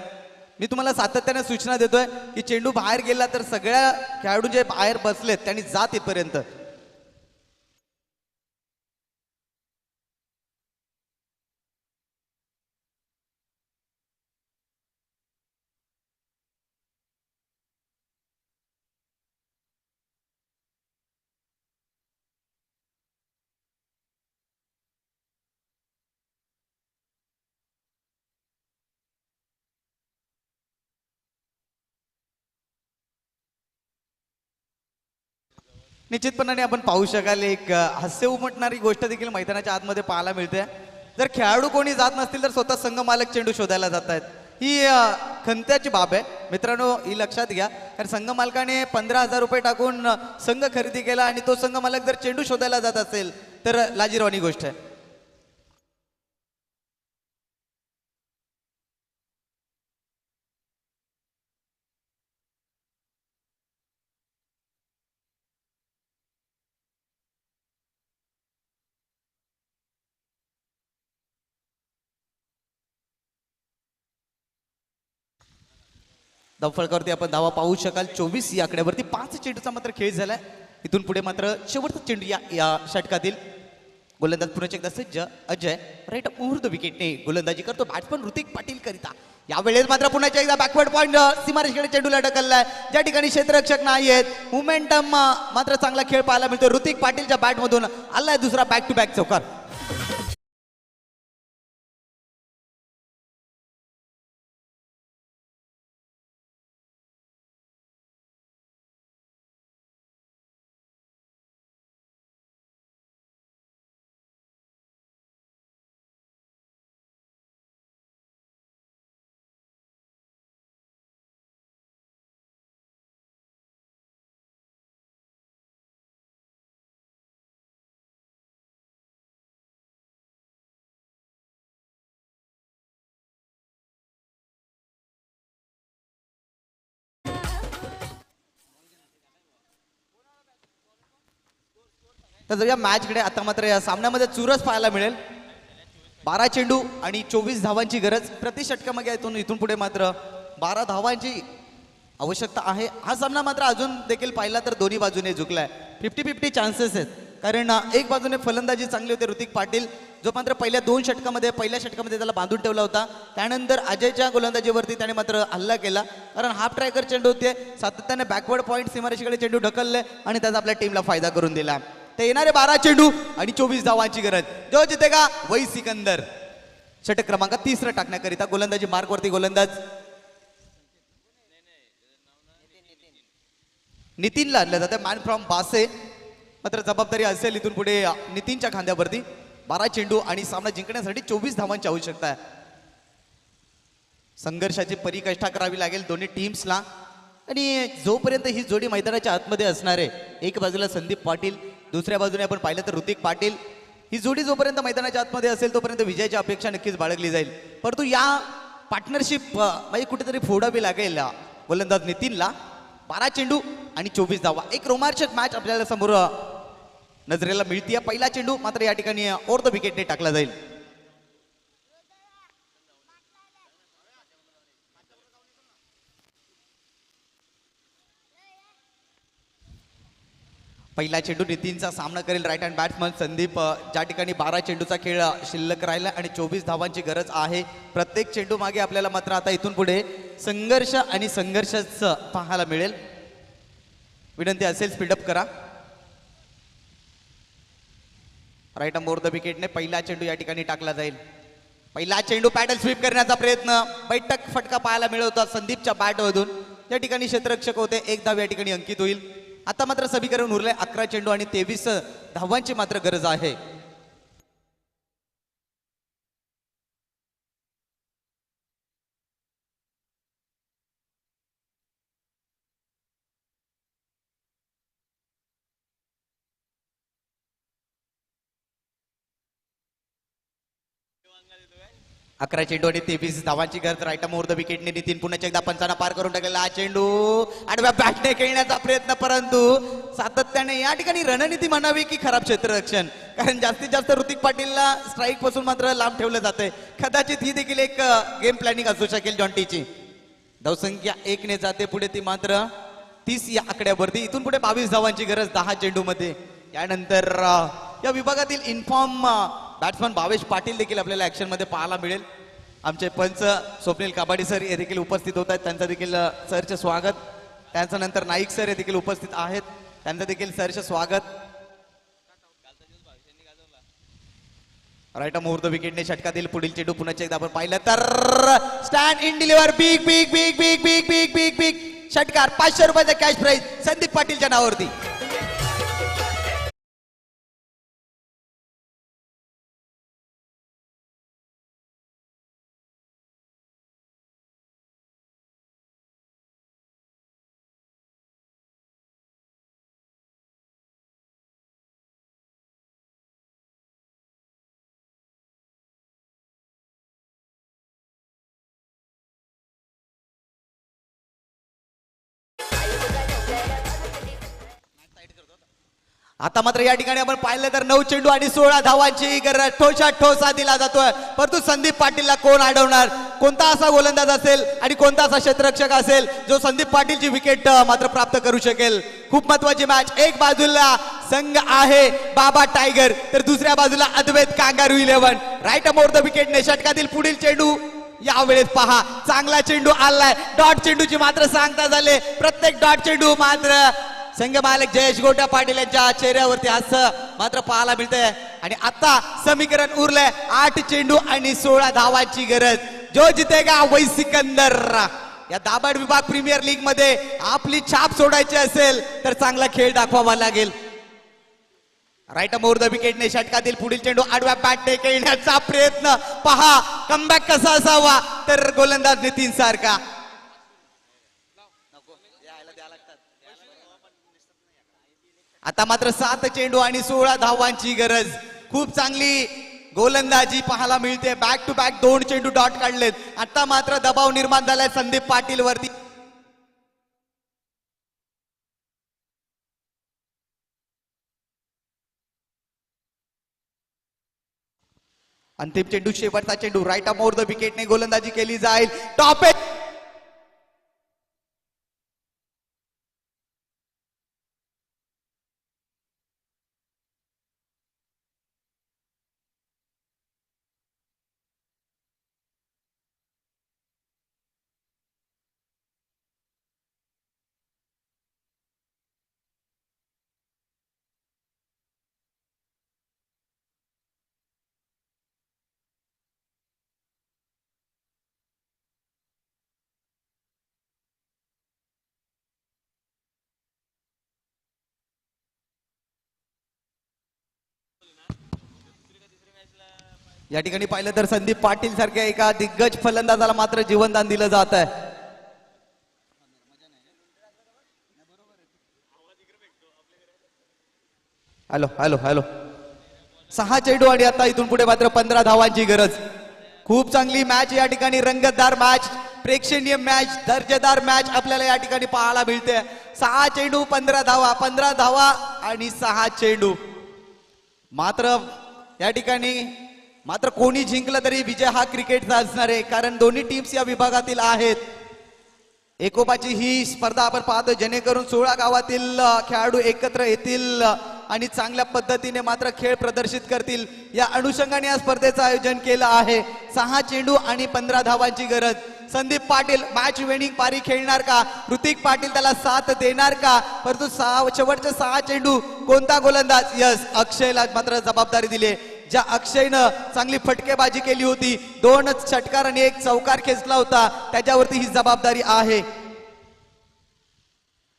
मी तुम्हाला सातत्यानं सूचना देतोय की चेंडू बाहेर गेला तर सगळ्या खेळाडू जे बाहेर बसलेत त्यांनी जात इथपर्यंत निश्चितपणाने आपण पाहू शकाल एक हास्य उमटणारी गोष्ट देखील मैदानाच्या आतमध्ये पाहायला मिळते. जर खेळाडू कोणी जात नसतील तर स्वतः संघ मालक चेंडू शोधायला जात आहेत. ही खंत्याची बाब आहे मित्रांनो, ही लक्षात घ्या. कारण संघ मालकाने 15,000 रुपये टाकून संघ खरेदी केला आणि तो संघ मालक जर चेंडू शोधायला जात असेल तर लाजिरवाणी गोष्ट आहे. धावफलकावरती आपण धावा पाहू शकाल 24 या आकड्यावरती 5 चेंडूचा मात्र खेळ झालाय. इथून पुढे मात्र शेवटचा चेंडू या षटकातील. गोलंदाज पुन्हा एकदा सज्ज अजय राईट मुहूर्त विकेटने गोलंदाजी करतो. बॅट्समन ऋतिक पाटील करिता यावेळेस मात्र पुन्हा एकदा बॅकवर्ड पॉइंट सीमारेषेकडे चेंडूला ढकललाय. ज्या ठिकाणी क्षेत्ररक्षक नाही आहेत मोमेंटम मात्र चांगला खेळ पाहायला मिळतो. ऋतिक पाटीलच्या बॅटमधून आलाय दुसरा बॅक टू बॅक चौकार. तर या मॅचकडे आता मात्र या सामन्यामध्ये चुरस पाहायला मिळेल. 12 चेंडू आणि 24 धावांची गरज प्रति षटकामागे. इथून पुढे मात्र 12 धावांची आवश्यकता आहे. हा सामना मात्र अजून देखील पाहिला तर दोन्ही बाजूने झुकलाय. 50-50 चान्सेस आहेत. कारण एक बाजूने फलंदाजी चांगली होते ऋतिक पाटील जो मात्र पहिल्या पहिल्या षटकामध्ये त्याला बांधून ठेवला होता. त्यानंतर अजयच्या गोलंदाजीवरती त्याने मात्र हल्ला केला. कारण हाफ ट्रॅकर चेंडू होते, सातत्याने बॅकवर्ड पॉईंट सीमारेषेकडे चेंडू ढकलले आणि त्याचा आपल्या टीमला फायदा करून दिला. ते येणारे 12 चेंडू आणि 24 धावांची गरज. जो जितेगा वही सिकंदर. षटक क्रमांक 3 टाकण्याकरिता गोलंदाजी मार्कवरती गोलंदाज नितीनला आणलं जातं. मॅन फ्रॉम बासे मात्र जबाबदारी असेल इथून पुढे नितीनच्या खांद्यावरती. 12 चेंडू आणि सामना जिंकण्यासाठी 24 धावांची आवश्यकता आहे. संघर्षाची परिकष्ठा करावी लागेल दोन्ही टीम्सला. आणि जोपर्यंत ही जोडी मैदानाच्या आतमध्ये असणार आहे, एक बाजूला संदीप पाटील, दुसऱ्या बाजूने आपण पाहिलं तर ऋतिक पाटील, ही जोडी जोपर्यंत मैदानाच्या आतमध्ये असेल तोपर्यंत विजयाची अपेक्षा नक्कीच बाळगली जाईल. परंतु या पार्टनरशिप म्हणजे कुठेतरी फोडावी लागेल गोलंदाज नितीनला. 12 चेंडू आणि 24 धावा. एक रोमांचक मॅच आपल्याला समोर नजरेला मिळते. पहिला चेंडू मात्र या ठिकाणी ओव्हर द विकेटने टाकला जाईल. पहिला चेंडू नितीनचा सामना करेल राईट हँड बॅट्समन संदीप. ज्या ठिकाणी 12 चेंडूचा खेळ शिल्लक राहिला आणि 24 धावांची गरज आहे. प्रत्येक चेंडू मागे आपल्याला मात्र आता इथून पुढे संघर्ष आणि संघर्षच पाहायला मिळेल. विनंती असेल स्पीडअप करा. राईट ओव्हर द विकेटने पहिला चेंडू या ठिकाणी टाकला जाईल. पहिला चेंडू पॅडल स्वीप करण्याचा प्रयत्न, बैठक फटका पाहायला मिळवता संदीपच्या बॅटमधून. या ठिकाणी क्षेत्ररक्षक होते, 1 धाव या ठिकाणी अंकित होईल. आता मात्र समीकरण उरले 11 चेंडू आणि 23 धावांची मात्र गरज आहे. अकरा चेंडू आणि 23 धावांची गरज. राईट ओव्हर द विकेटने नितीन पुन्हा एकदा पंचांना पार करून टाकलेला हा चेंडू आडव्या बॅटने खेळण्याचा प्रयत्न, परंतु सातत्याने या ठिकाणी रणनीती म्हणावी की खराब क्षेत्ररक्षण. कारण जास्तीत जास्त ऋतिक पाटीलला स्ट्राईक पासून मात्र लांब ठेवलं जाते. कदाचित ही देखील एक गेम प्लॅनिंग असू शकेल जॉन्टीची. धावसंख्या 1 ने जाते पुढे, ती मात्र 30 या आकड्यावरती. इथून पुढे 22 धावांची गरज 10 चेंडूमध्ये. यानंतर या विभागातील इन्फॉर्म बॅट्समन भावेश पाटील देखील आपल्याला ऍक्शन मध्ये पाहायला मिळेल. आमचे पंच स्वप्नील काबाडी सर हे देखील उपस्थित होत आहेत, त्यांचं देखील सरचे स्वागत. त्यांच्या नंतर नाईक सर हे देखील उपस्थित आहेत, त्यांचं देखील सरचे स्वागत. राईट मुहूर्त विकेटने षटकातील पुढील चेंडू पुन्हा एकदा आपण पाहिलं तर stand in deliver big big big big big big big big big षटकार. 500 रुपयाचा कॅश प्राइज संदीप पाटीलच्या नावावरती. आता मात्र या ठिकाणी आपण पाहिलं तर 9 चेंडू आणि 16 धावांची गरज ठोसा ठोसा दिला जातोय. परंतु संदीप पाटीलला कोण अडवणार? कोणता असा गोलंदाज असेल आणि कोणता असा क्षेत्ररक्षक असेल जो संदीप पाटीलची विकेट मात्र प्राप्त करू शकेल? खूप महत्वाची मॅच. एक बाजूला संघ आहे बाबा टायगर तर दुसऱ्या बाजूला Advait kangaroo 11. Right more the wicket षटकातील पुढील चेंडू यावेळेस पहा चांगला चेंडू आलाय. डॉट चेंडूची मात्र सांगता झाले. प्रत्येक डॉट चेंडू मात्र संघ मालक जयेश गोट्या पाटील यांच्या चेहऱ्यावरती हास्य मात्र पाहायला मिळतंय. आणि आता समीकरण उरलंय 8 चेंडू आणि 16 धावांची गरज. जो जितेगा वही सिकंदर. या दाबाड विभाग प्रीमियर लीग मध्ये आपली छाप सोडायची असेल तर चांगला खेळ दाखवावा लागेल. राईट मोर द विकेटने षटकातील पुढील चेंडू आडव्या बॅटने खेळण्याचा प्रयत्न पहा. कमबॅक कसा असावा तर गोलंदाज नितीन सारखा. आता मात्र 7 चेंडू आणि 16 धावांची गरज. खूप चांगली गोलंदाजी पाहायला मिळते. बॅक टू बॅक 2 चेंडू डॉट काढलेत. आता मात्र दबाव निर्माण झालाय संदीप पाटील वरती. अंतिम चेंडू शेवटचा चेंडू राईट मोर द विकेटने गोलंदाजी केली जाईल. टॉप या ठिकाणी पाहिलं तर संदीप पाटील सारख्या एका दिग्गज फलंदाजाला मात्र जीवनदान दिलं जात आहे. हॅलो हॅलो हॅलो 6 चेंडू आणि आता इथून पुढे मात्र 15 धावांची गरज. खूप चांगली मॅच या ठिकाणी. रंगतदार मॅच, प्रेक्षणीय मॅच, दर्जेदार मॅच आपल्याला या ठिकाणी पाहायला मिळते. 6 चेंडू 15 धावा, 15 धावा आणि 6 चेंडू. मात्र या ठिकाणी मात्र कोणी जिंकलं तरी विजय हा क्रिकेटचा असणार आहे. कारण दोन्ही टीम्स या विभागातील आहेत. एकोपाची ही स्पर्धा आपण पाहतो जेणेकरून 16 गावातील खेळाडू एकत्र येतील आणि चांगल्या पद्धतीने मात्र खेळ प्रदर्शित करतील. या अनुषंगाने या स्पर्धेचं आयोजन केलं आहे. 6 चेंडू आणि 15 धावांची गरज. संदीप पाटील मॅच विनिंग पारी खेळणार का? ऋतिक पाटील त्याला साथ देणार का? परंतु शेवटचे 6 चेंडू कोणता गोलंदाज? यस, अक्षयला मात्र जबाबदारी दिली. ज्या अक्षयनं चांगली फटकेबाजी केली होती, 2 षटकार आणि 1 चौकार खेचला होता, त्याच्यावरती ही जबाबदारी आहे.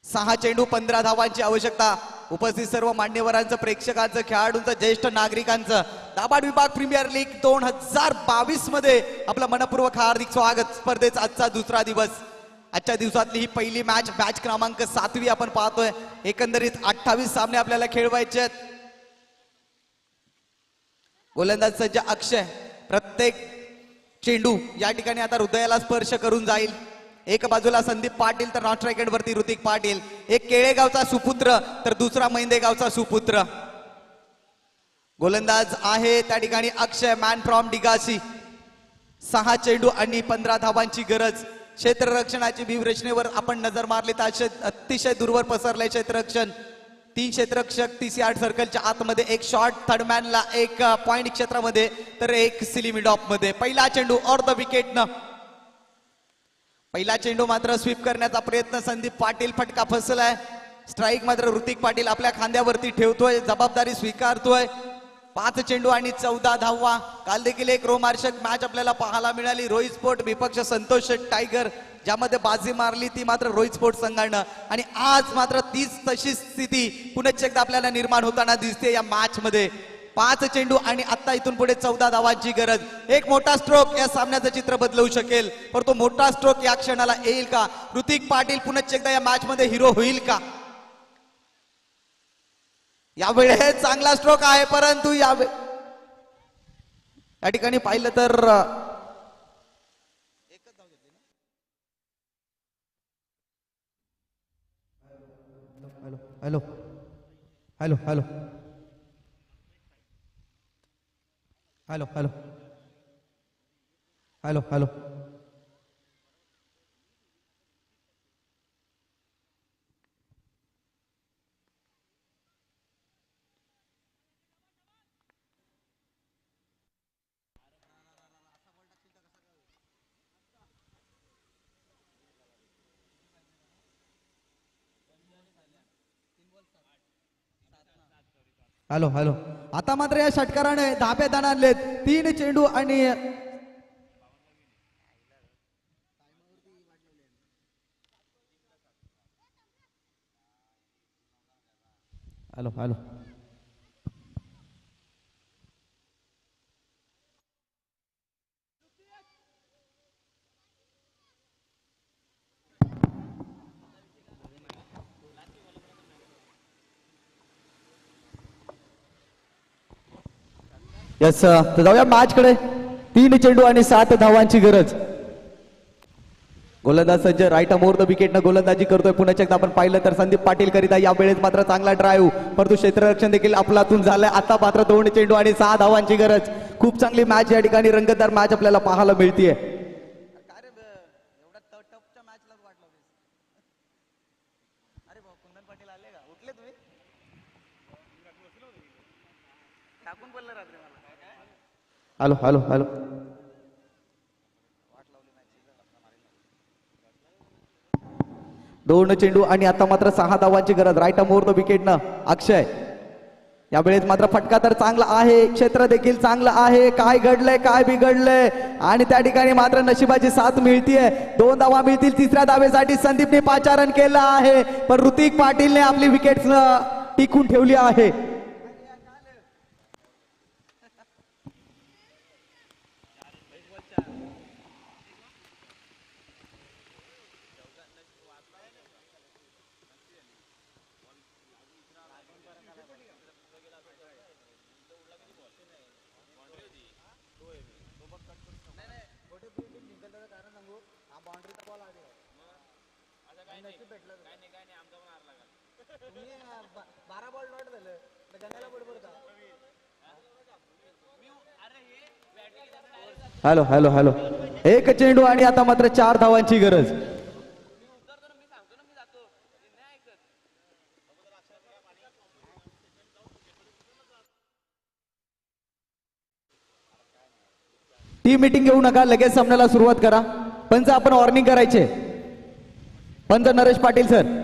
6 चेंडू 15 धावांची आवश्यकता. उपस्थित सर्व मान्यवरांचं, प्रेक्षकांचं, खेळाडूंचं, ज्येष्ठ नागरिकांचं दाबाड विभाग प्रीमियर लीग 2022 मध्ये आपलं मनपूर्वक हार्दिक स्वागत. स्पर्धेचा आजचा दुसरा दिवस. आजच्या दिवसातली ही पहिली मॅच, मॅच क्रमांक 7वी आपण पाहतोय. एकंदरीत 28 सामने आपल्याला खेळवायचे आहेत. गोलंदाज सज्ज अक्षय. प्रत्येक चेंडू या ठिकाणी आता हृदयाला स्पर्श करून जाईल. एक बाजूला संदीप पाटील तर नॉन स्ट्राइक वरती ऋतिक पाटील. एक केळेगावचा सुपुत्र तर दुसरा महिंदेगावचा सुपुत्र. गोलंदाज आहे त्या ठिकाणी अक्षय, मॅन फ्रॉम डिगासी. 6 चेंडू आणि 15 धावांची गरज. क्षेत्ररक्षणाची व्यूहरचनेवर आपण नजर मारली तर अतिशय दूरवर पसरले क्षेत्ररक्षण. 3 क्षेत्ररक्षक 30 यार्ड सर्कलच्या आतमध्ये, एक शॉर्ट थर्डमॅनला, एक पॉइंट क्षेत्रामध्ये तर एक सिली मिड ऑफ मध्ये. पहिला चेंडू ऑर द विकेटनं. पहिला चेंडू मात्र स्वीप करण्याचा प्रयत्न संदीप पाटील. फटका फसलाय. स्ट्राईक मात्र ऋतिक पाटील आपल्या खांद्यावरती ठेवतोय, जबाबदारी स्वीकारतोय. 5 चेंडू आणि 14 धावा. काल देखील एक रोमांचक मॅच आपल्याला पाहायला मिळाली. रोहित स्पोर्ट विपक्ष संतोष टायगर, ज्यामध्ये बाजी मारली ती मात्र रोहित स्पोर्ट संघानं. आणि आज मात्र तीच तशी स्थिती पुनश्च एकदा आपल्याला निर्माण होताना दिसते या मॅच मध्ये. 5 चेंडू आणि आता इथून पुढे 14 धावांची गरज. एक मोठा स्ट्रोक या सामन्याचं चित्र बदलवू शकेल, पण तो मोठा स्ट्रोक या क्षणाला येईल का? ऋतिक पाटील पुनश्च एकदा या मॅच मध्ये हिरो होईल का? यावेळेस चांगला स्ट्रोक आहे, परंतु या ठिकाणी पाहिलं तर hello hello hello hello hello hello hello hello hello आता मात्र या षटकाराने धाबे दान आणलेत 3 चेंडू आणि हॅलो हॅलो यस तर जाऊया मॅच कडे 3 चेंडू आणि 7 धावांची गरज. गोलंदाज संजय राईट अमोर द विकेटनं गोलंदाजी करतोय. पुन्हा एकदा आपण पाहिलं तर संदीप पाटील करिता या वेळेस मात्र चांगला ड्राईव्ह, परंतु क्षेत्ररक्षण देखील आपलातून झालंय. आता मात्र 2 चेंडू आणि 6 धावांची गरज. खूप चांगली मॅच या ठिकाणी, रंगतदार मॅच आपल्याला पाहायला मिळतीये. हॅलो हॅलो हॅलो 2 चेंडू आणि आता मात्र 6 धावांची गरज. राईट अमोर द विकेटनं अक्षय. यावेळेस मात्र फटका तर चांगला आहे, क्षेत्र देखील चांगलं आहे. काय घडलंय काय बिघडलंय आणि त्या ठिकाणी मात्र नशिबाची साथ मिळतीये. 2 धावा मिळतील. 3ऱ्या धावेसाठी संदीपने पाचारण केलं आहे, पण ऋतिक पाटीलने आपली विकेट टिकून ठेवली आहे. हॅलो हॅलो हॅलो 1 चेंडू आणि आता मात्र 4 धावांची गरज. टीम मीटिंग घेऊ नका, लगेच सामन्याला सुरुवात करा. पंच आपण वॉर्निंग करायचे. पंच नरेश पाटील सर.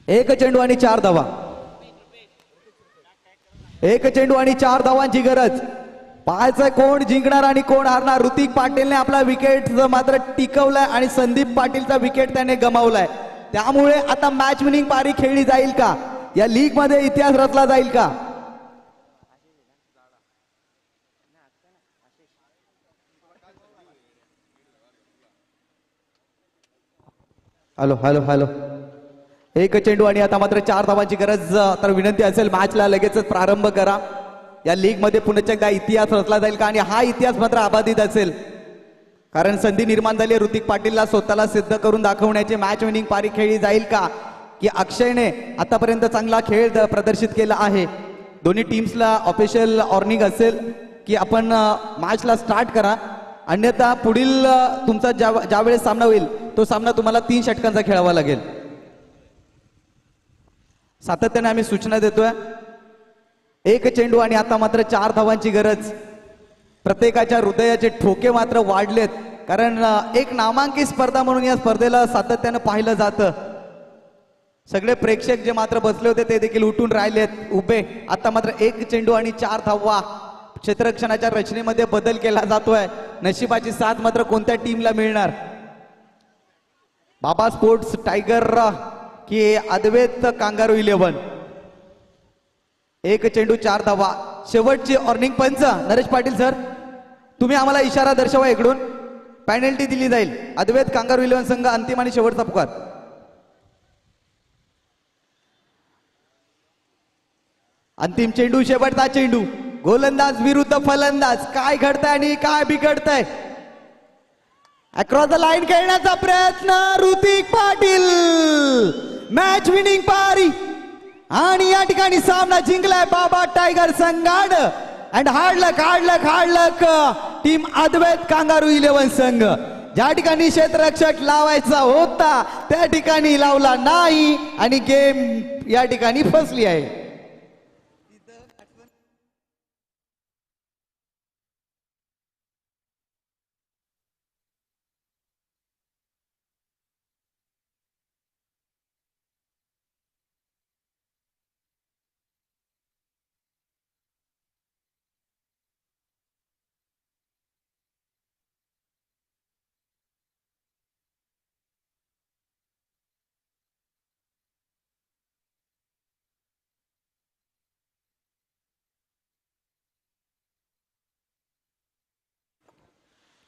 एक चेंडू आणि 4 धावा. 1 चेंडू आणि 4 धावांची गरज. पाहायचं कोण जिंकणार आणि कोण हारणार. ऋतिक पाटीलने आपला विकेट मात्र टिकवलाय आणि संदीप पाटीलचा विकेट त्याने गमावलाय. त्यामुळे आता मॅच विनिंग पारी खेळली जाईल का, या लीग मध्ये इतिहास रचला जाईल का. हॅलो हॅलो हॅलो 1 चेंडू आणि आता मात्र 4 धावांची गरज. तर विनंती असेल मॅचला लगेचच प्रारंभ करा. या लीग मध्ये पुन्हा एकदा इतिहास रचला जाईल का, आणि हा इतिहास मात्र अबाधित असेल, कारण संधी निर्माण झाली ऋतिक पाटीलला स्वतःला सिद्ध करून दाखवण्याची. मॅच विनिंग पारी खेळली जाईल का, की अक्षयने आतापर्यंत चांगला खेळ प्रदर्शित केला आहे. दोन्ही टीम्सला ऑफिशियल वॉर्निंग असेल की आपण मॅचला स्टार्ट करा, अन्यथा पुढील तुमचा ज्या वेळेस सामना होईल तो सामना तुम्हाला 3 षटकांचा खेळावा लागेल. सातत्याने आम्ही सूचना देतोय. 1 चेंडू आणि आता मात्र 4 धावांची गरज. प्रत्येकाच्या हृदयाचे ठोके मात्र वाढलेत, कारण एक नामांकित स्पर्धा म्हणून या स्पर्धेला सातत्यानं पाहिलं जातं. सगळे प्रेक्षक जे मात्र बसले होते ते देखील उठून राहिलेत उभे. आता मात्र 1 चेंडू आणि 4 धावा. क्षेत्ररक्षणाच्या रचनेमध्ये बदल केला जातोय. नशिबाची साथ मात्र कोणत्या टीमला मिळणार. बाबा स्पोर्ट्स टायगर की अद्वैत कांगारू 11. 1 चेंडू 4 धावा. शेवटची वॉर्निंग पंच नरेश पाटील सर. तुम्ही आम्हाला इशारा दर्शवा इकडून. पेनल्टी दिली जाईल. अद्वैत कांगारू इलेव्हन संघ अंतिम आणि शेवटचा पुकार. अंतिम चेंडू, शेवटचा चेंडू. गोलंदाज विरुद्ध फलंदाज. काय घडतंय आणि काय बिघडतंय. अक्रॉस द लाईन खेळण्याचा प्रयत्न. ऋतिक पाटील मॅच विनिंग पारी आणि या ठिकाणी सामना जिंकलाय बाबा टायगर संघानं. And hard luck team Advait kangaroo eleven संघ. ज्या ठिकाणी क्षेत्ररक्षक लावायचा होता त्या ठिकाणी लावला नाही आणि गेम या ठिकाणी फसली आहे.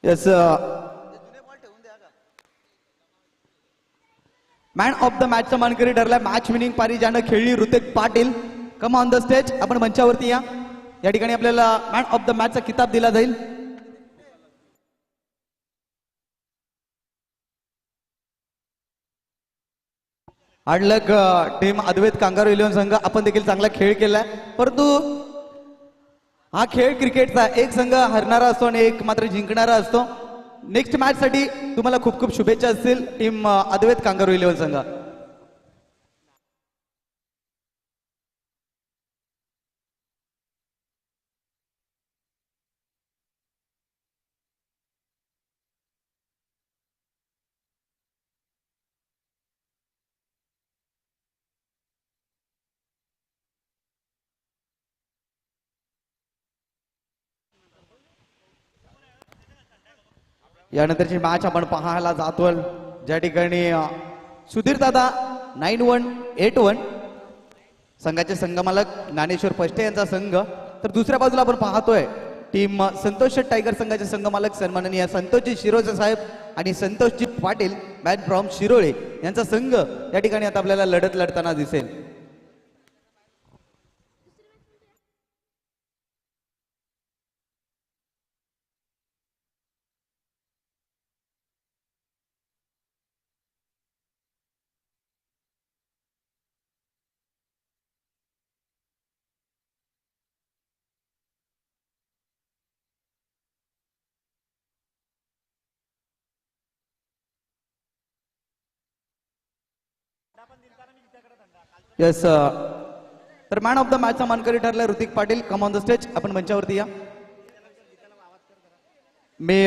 येस, मॅन ऑफ द मॅचचा मानकरी ठरलाय. मॅच विनिंग पारी ज्यानं खेळली Hrithik Patil. Come on the stage. आपण मंचावरती या. या ठिकाणी आपल्याला मॅन ऑफ द मॅचचा किताब दिला जाईल. हार्डलक टीम अद्वैत कांगारू इलेव्हन संघ. आपण देखील चांगला खेळ केलाय, परंतु हा खेळ क्रिकेटचा. एक संघ हरणारा असतो आणि एक मात्र जिंकणारा असतो. नेक्स्ट मॅच साठी तुम्हाला खूप खूप शुभेच्छा असतील टीम अद्वैत कांगारू इलेव्हन संघ. यानंतरची मॅच आपण पाहायला जातोय, ज्या ठिकाणी सुधीर दादा 9181 संघाचे संघमालक ज्ञानेश्वर पष्टे यांचा संघ. तर दुसऱ्या बाजूला आपण पाहतोय टीम संतोष टायगर संघाचे संघमालक सन्माननीय संतोषजी शिरोळे साहेब आणि संतोषजी पाटील मॅन फ्रॉम शिरोळे यांचा संघ या ठिकाणी आता आपल्याला लढत लढताना दिसेल. येस, तर मॅन ऑफ द मॅचचा मानकरी ठरलाय Hrithik Patil. Come on the stage. आपण मंचावरती या. मी